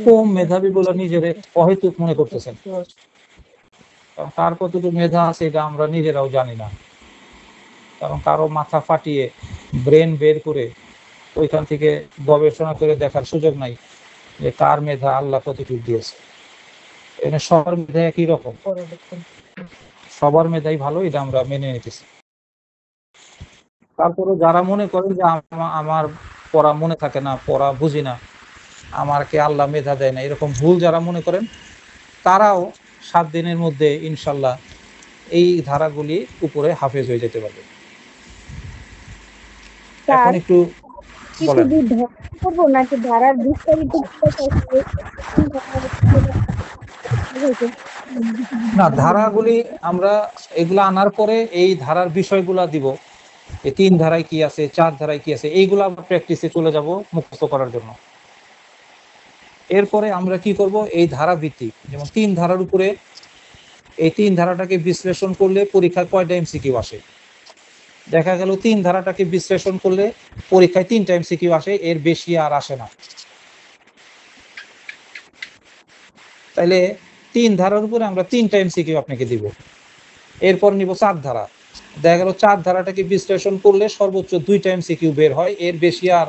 কম মেধাবী বলে নিজের অহেতুক মনে করতেছেন, কারণ তার কতটুকু মেধা আছে এটা আমরা নিজেরাও জানি না। কারণ কারো মাথা ফাটিয়ে ব্রেন বের করে ওইখান থেকে গবেষণা করে দেখার সুযোগ নাই যে কার মেধা আল্লাহ কতটুকু দিয়েছে। এখানে সবার মেধা একই রকম, সবার মেধাই ভালো, এটা আমরা মেনে নিতেছি। তারপরে যারা মনে করেন যে আমার পড়া মনে থাকে না, পড়া বুঝি না, আমাকে আল্লাহ মেধা দেয় না, এরকম ভুল যারা মনে করেন, তারাও 7 দিনের মধ্যে ইনশাল্লাহ এই ধারাগুলি উপরে হাফেজ হয়ে যেতে পারবে। এখন একটু বলেন। করবো নাকি ধারার বিস্তারিত না, ধারাগুলি আমরা এগুলা আনার পরে এই ধারার বিষয়গুলা দিব, এই 3 ধারায় কি আছে, 4 ধারায় কি আছে, এইগুলো আমরা প্র্যাকটিসে চলে যাব মুখস্থ করার জন্য। এরপরে আমরা কি করব, এই ধারা ভিত্তিক, যেমন 3 ধারার উপরে, এই 3 ধারাটাকে বিশ্লেষণ করলে পরীক্ষায় কয়টা এমসিকিউ আসে, দেখা গেল 3 ধারাটাকে বিশ্লেষণ করলে পরীক্ষায় 3টা এমসিকিউ আসে, এর বেশি আর আসে না। তাইলে 3 ধারার উপরে আমরা 3টা এমসিকিউ আপনাকে দিব। এরপর নিব 4 ধারা, দেখা গেল 4 ধারাটাকে বিশ্লেষণ করলে সর্বোচ্চ 2টা এমসিকিউ বের হয়, এর বেশি আর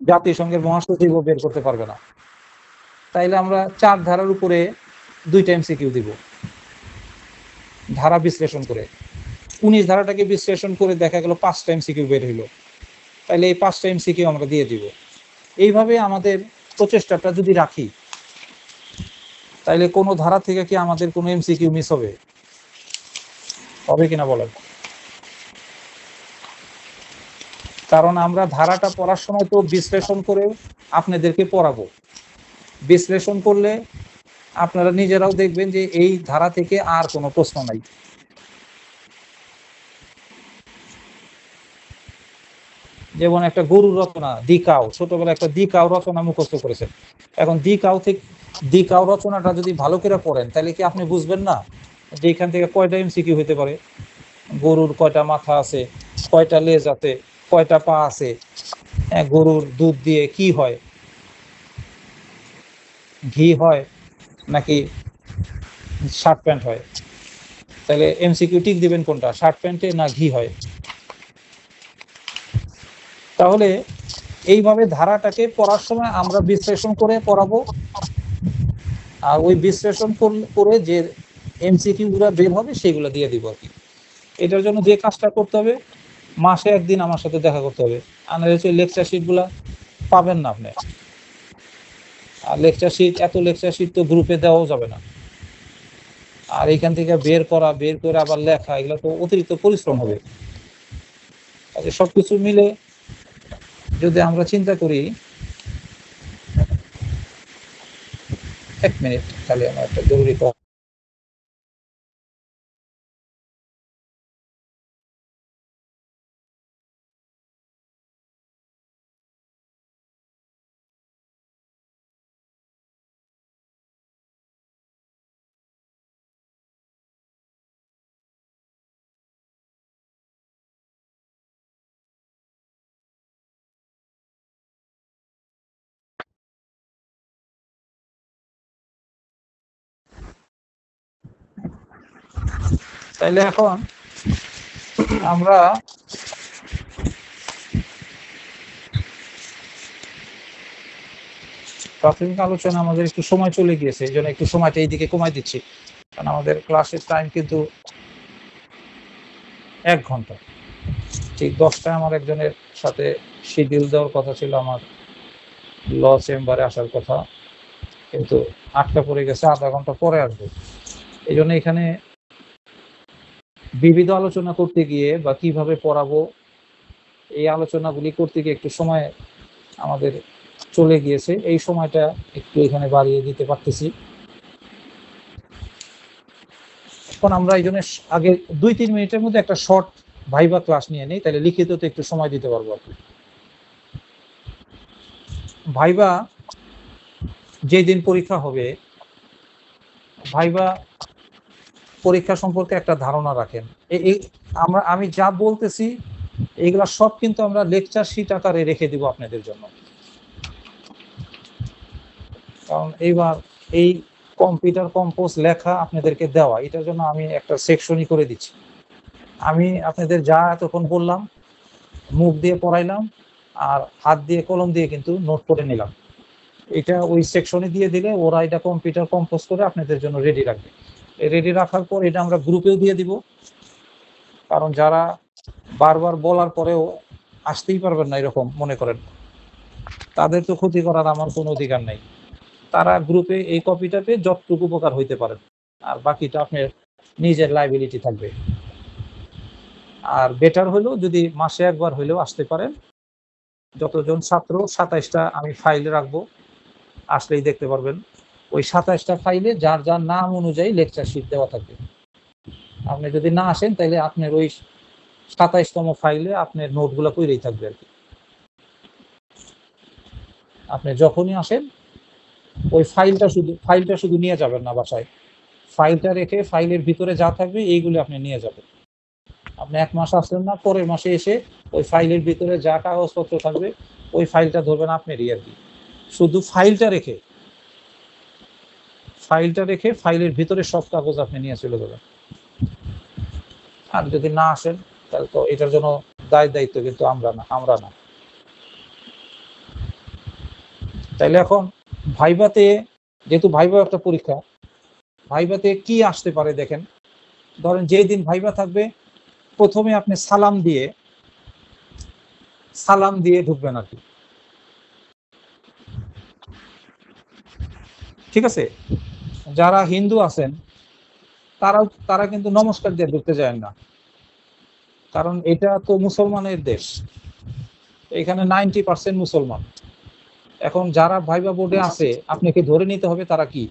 জাতিসংঘের মহাসচিবও বের করতে পারবে না। তাইলে আমরা 4 ধারার উপরে 2টা এমসিকিউ দিব ধারা বিশ্লেষণ করে। 19 ধারাটাকে বিশ্লেষণ করে দেখা গেল 5টা এমসিকিউ বের হইল, তাইলে এই 5টা এমসিকিউ আমরা দিয়ে দিব। এইভাবে আমাদের প্রচেষ্টাটা যদি রাখি, তাইলে কোনো ধারা থেকে কি আমাদের কোনো এমসিকিউ মিস হবে? হবে কিনা বলেন? কারণ আমরা ধারাটা পড়ার সময় তো বিশ্লেষণ করে আপনাদেরকে পড়াবো। বিশ্লেষণ করলে আপনারা নিজেরাও দেখবেন যে এই ধারা থেকে আর কোনো প্রশ্ন নাই। যেমন একটা গরুর রচনা দিকাও, ছোটবেলায় একটা দিকাও রচনা মুখস্থ করেছেন। এখন দিকাও রচনাটা যদি ভালো করে পড়েন, তাহলে কি আপনি বুঝবেন না যে এখান থেকে কয়টা এমসিকিউ হতে পারে? গরুর কয়টা মাথা আছে, কয়টা লেজ আছে, কয়টা পা আছে, গরুর দুধ দিয়ে কি হয়, ঘি হয় নাকি শার্ট প্যান্ট হয়? তাহলে এমসিকিউ টিক দিবেন কোনটা, শার্ট প্যান্টে না ঘি হয়? তাহলে এইভাবে ধারাটাকে পড়ার সময় আমরা বিশ্লেষণ করে পড়াবো, আর ওই বিশ্লেষণ করে যে এমসিকিউ গুলো বের হবে সেগুলো দিয়ে দিব আর কি। এটার জন্য যে কাজটা করতে হবে, মাসে একদিন আমার সাথে দেখা করতে হবে, আর হচ্ছে লেকচার শিট গুলা পাবেন না আপনি। আর লেকচার শিট, এত লেকচার শিট তো গ্রুপে দেওয়াও যাবে না, আর এখান থেকে বের করে আবার লেখা, এগুলো তো অতিরিক্ত পরিশ্রম হবে। সবকিছু মিলে যদি আমরা চিন্তা করি, 1 মিনিট খালি আমার একটা জরুরি কথা। তাইলে এখন আমরা প্রাথমিক আলোচনা, আমাদের একটু সময় চলে গিয়েছে, এই জন্য একটু সময়টা এইদিকে কমাই দিচ্ছি, কারণ আমাদের ক্লাসের টাইম কিন্তু 1 ঘন্টা। ঠিক 10টায় আমার একজনের সাথে শিডিউল দেওয়ার কথা ছিল, আমার ল চেম্বারে আসার কথা, কিন্তু 8টা পড়ে গেছে, আধা ঘন্টা পরে আসবো। এই জন্য এখানে বিবিধ আলোচনা করতে গিয়ে বা কিভাবে পড়াবো, এই আলোচনাগুলি করতে গিয়ে একটু সময় আমাদের চলে গিয়েছে, এই সময়টা একটু এখানে বাড়িয়ে দিতে পারতেছি। এখন আমরা এই জন্য আগে 2-3 মিনিটের মধ্যে একটা শর্ট ভাইবা ক্লাস নিয়ে নেই, তাহলে লিখিত তো একটু সময় দিতে পারবো আর কি। ভাইবা যেদিন পরীক্ষা হবে, ভাইবা পরীক্ষা সম্পর্কে একটা ধারণা রাখেন। আমি যা বলতেছি এগুলা সব কিন্তু আমরা লেকচার শিট আকারে রেখে দিব আপনাদের জন্য, কারণ এইবার এই কম্পিউটার কম্পোজ লেখা আপনাদেরকে দেওয়া, এটার জন্য আমি একটা সেকশনই করে দিচ্ছি। আমি আপনাদের যা এতক্ষণ বললাম মুখ দিয়ে পড়াইলাম আর হাত দিয়ে কলম দিয়ে কিন্তু নোট করে নিলাম। এটা ওই সেকশনে দিয়ে দিলে ওরা এটা কম্পিউটার কম্পোজ করে আপনাদের জন্য রেডি রাখবে। রেডি রাখার পর এটা আমরা গ্রুপেও দিয়ে দিব, কারণ যারা বারবার বলার পরেও আসতেই পারবেন না এরকম মনে করেন, তাদের তো ক্ষতি করার আমার কোনো অধিকার নেই। তারা গ্রুপে এই কপিটা পেয়ে যতটুকু উপকার হইতে পারেন, আর বাকিটা আপনার নিজের লাইবিলিটি থাকবে। আর বেটার হলেও যদি মাসে একবার হইলেও আসতে পারেন। যতজন ছাত্র ২৭টা আমি ফাইলে রাখবো, আসলেই দেখতে পারবেন। ওই ২৭টা ফাইলে যার যার নাম অনুযায়ী লেকচার শিট দেওয়া থাকবে। আপনি যদি না আসেন তাহলে আপনার ওই ২৭তম ফাইলে আপনার নোটগুলো কইরেই থাকবে আর কি। আপনি যখনই আসেন ওই ফাইলটা শুধু নিয়ে যাবেন না বাসায়, ফাইলটা রেখে ফাইলের ভিতরে যা থাকবে এইগুলো আপনি নিয়ে যাবেন। আপনি ১ মাস আসলেন না, পরের মাসে এসে ওই ফাইলের ভিতরে যা কাগজপত্র থাকবে ওই ফাইলটা ধরবেন আপনারই আর কি। শুধু ফাইলটা রেখে ফাইলের ভিতরে সব কাগজ আপনি নিয়ে চলে যাবেন। আর যদি না আসেন তাহলে তো এটার জন্য দায়িত্ব কিন্তু আমরা না। তাইলে এখন ভাইভাতে, যেহেতু ভাইভা একটা পরীক্ষা, ভাইভাতে কি আসতে পারে দেখেন। ধরেন যেই দিন ভাইভা থাকবে প্রথমে আপনি সালাম দিয়ে ঢুকবেন আর কি, ঠিক আছে? যারা হিন্দু আছেন তারা কিন্তু নমস্কার দিয়ে ঢুকতে যায় না, কারণ এটা তো মুসলমানের দেশ, এখানে 90% মুসলমান। এখন যারা ভাইভা বোর্ডে আছে আপনাকে ধরে নিতে হবে তারা কি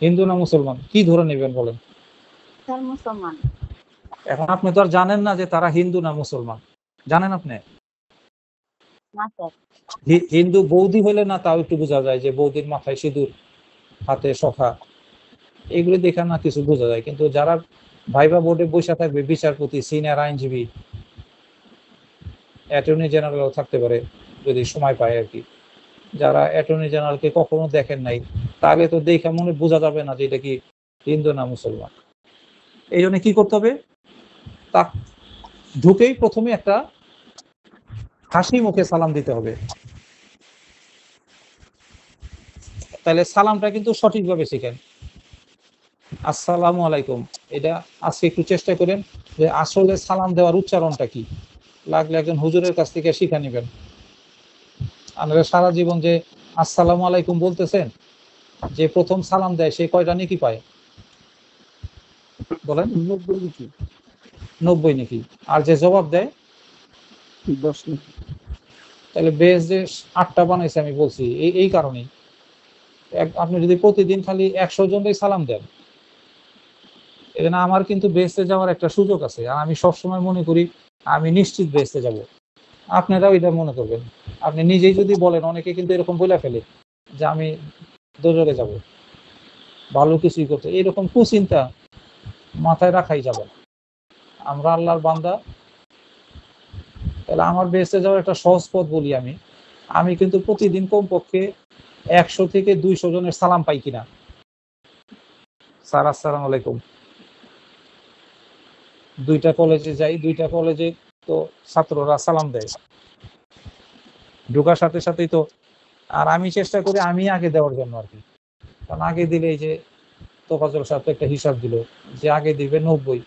হিন্দু না মুসলমান, কি ধরে নেবেন বলেন? মুসলমান। এখন আপনি তো আর জানেন না যে তারা হিন্দু না মুসলমান, জানেন আপনি? হিন্দু বৌদি হলে না তাও একটু বোঝা যায় যে বৌদির মাথায় সিঁদুর, হাতে সখা, এগুলো দেখে না কিছু বোঝা যায়। কিন্তু যারা ভাইভা বোর্ডে বসে থাকবে, বিচারপতি, সিনিয়র আইনজীবী, অ্যাটর্নি জেনারেলও থাকতে পারে যদি সময় পায় আর কি, যারা অ্যাটর্নি জেনারেলকে কখনো দেখেন নাই তাহলে তো দেখে মনে বোঝা যাবে না যে এটা কি হিন্দু না মুসলমান। এই জন্য কি করতে হবে, তা ঢুকেই প্রথমে একটা হাসি মুখে সালাম দিতে হবে। তাহলে সালামটা কিন্তু সঠিকভাবে শিখেন। আসসালামু আলাইকুম, এটা আজকে একটু চেষ্টা করেন যে আসলে সালাম দেওয়ার উচ্চারণটা কি, লাগলে একজন হুজুরের কাছ থেকে শিখে নেবেন। আপনারা সারা জীবন যে আসসালামু আলাইকুম বলতেছেন, যে প্রথম সালাম দেয় সে কয়টা নেকি পায় বলেন? 90 নেকি। আর যে জবাব দেয় 10 নাকি। তাহলে বেশ যে 8টা বানাইছে আমি বলছি এই কারণেই। আপনি যদি প্রতিদিন খালি 100 জনই সালাম দেন, এজন্য আমার কিন্তু বেহেশতে যাওয়ার একটা সুযোগ আছে। আর আমি সবসময় মনে করি আমি নিশ্চিত বেহেশতে যাব। আপনারাও এটা মনে করবেন। আপনি নিজেই যদি বলেন, অনেকে কিন্তু এরকম বলে ফেলে যে আমি দোজখে যাব, ভালো কিছুই করতে, এরকম কুচিন্তা মাথায় রাখাই যাবে না। আমরা আল্লাহর বান্দা, তাহলে আমার বেহেশতে যাওয়ার একটা সহজ পথ বলি আমি কিন্তু প্রতিদিন কমপক্ষে 100 থেকে 200 জনের সালাম পাই কিনা। স্যার আসসালামু আলাইকুম। 2টা কলেজে যাই, 2টা কলেজে তো ছাত্ররা সালাম দেয় ঢোকার সাথে সাথেই তো। আর আমি চেষ্টা করি আমি আগে দেওয়ার জন্য আর কি, কারণ আগে দিলে এই যে তোফাজ্জল সাহেব একটা হিসাব দিল যে আগে দিবে 90,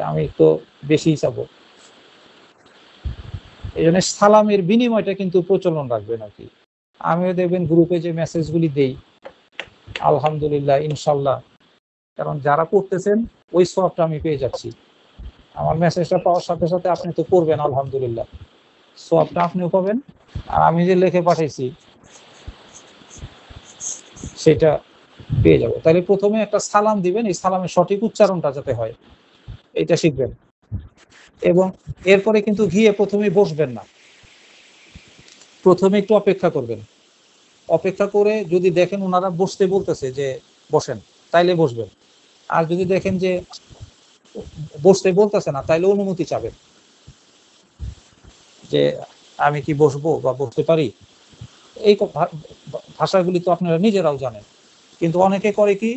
আমি তো বেশি হিসাবো। এই জন্য সালামের বিনিময়টা কিন্তু প্রচলন রাখবেন আর কি। আমিও দেখবেন গ্রুপে যে মেসেজগুলি দেই, আলহামদুলিল্লাহ, ইনশাল্লাহ, কারণ যারা পড়তেছেন ওই সওয়াবটা আমি পেয়ে যাচ্ছি। আমার মেসেজটা পাওয়ার সাথে সাথে আপনি তো পড়বেন, আলহামদুলিল্লাহ, সওয়াবটা আপনিও পাবেন। আর আমি যে লিখে পাঠাইছি সেটা পেয়ে যাব। তাহলে প্রথমে একটা সালাম দিবেন, এই সালামের সঠিক উচ্চারণটা যাতে হয় এটা শিখবেন। এবং এরপরে কিন্তু গিয়ে প্রথমেই বসবেন না, প্রথমে একটু অপেক্ষা করবেন। অপেক্ষা করে যদি দেখেন ওনারা বসতে বলতেছে যে বসেন, তাইলে বসবেন। আর যদি দেখেন যে বসতে বলতেছে না, তাইলে অনুমতি চাবেন যে আমি কি বসবো বা বসতে পারি। এই ভাষাগুলি তো আপনারা নিজেরাও জানেন, কিন্তু অনেকে করে কি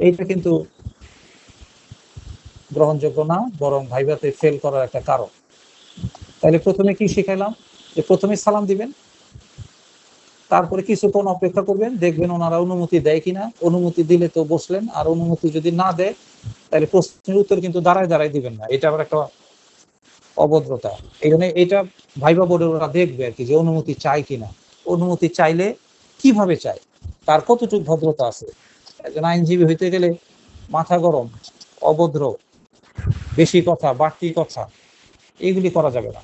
এইটা কিন্তু গ্রহণযোগ্য না, বরং ভাইভাতে ফেল করার একটা কারণ। তাহলে প্রথমে কি শিখাইলাম, যে প্রথমে সালাম দিবেন, তারপরে কিছুক্ষণ অপেক্ষা করবেন, দেখবেন ওনারা অনুমতি দেয় কিনা। অনুমতি দিলে তো বসলেন, আর অনুমতি যদি না দেয় তাহলে প্রশ্নের উত্তর কিন্তু দাঁড়ায় দাঁড়ায় দিবেন না, এটা আবার একটা অভদ্রতা। এই জন্য এটা ভাইবা বোর্ডে ওরা দেখবে আর কি, যে অনুমতি চায় কিনা, অনুমতি চাইলে কিভাবে চায়, তার কতটুকু ভদ্রতা আছে। একজন আইনজীবী হইতে গেলে মাথা গরম, অভদ্র, বেশি কথা, বাড়তি কথা, এইগুলি করা যাবে না।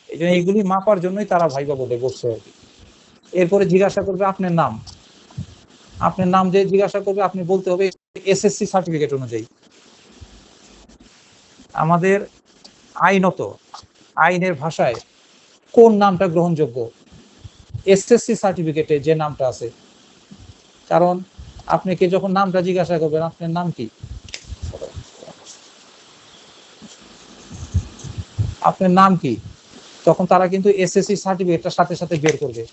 এই জন্য এইগুলি মাপার জন্যই তারা ভাইবা বোর্ডে বসছে আর কি। এরপরে জিজ্ঞাসা করবে আপনার নাম, আপনার নাম যে জিজ্ঞাসা করবে আপনি বলতে হবে এসএসসি সার্টিফিকেট অনুযায়ী। আমাদের আইনত, আইনের ভাষায় কোন নামটা গ্রহণযোগ্য, এসএসসি সার্টিফিকেটে যে নামটা আছে। কারণ আপনাকে যখন নামটা জিজ্ঞাসা করবেন আপনার নাম কি, আপনার নাম কি, তখন তারা কিন্তু এসএসসি সার্টিফিকেটটার সাথে সাথে বের করবে।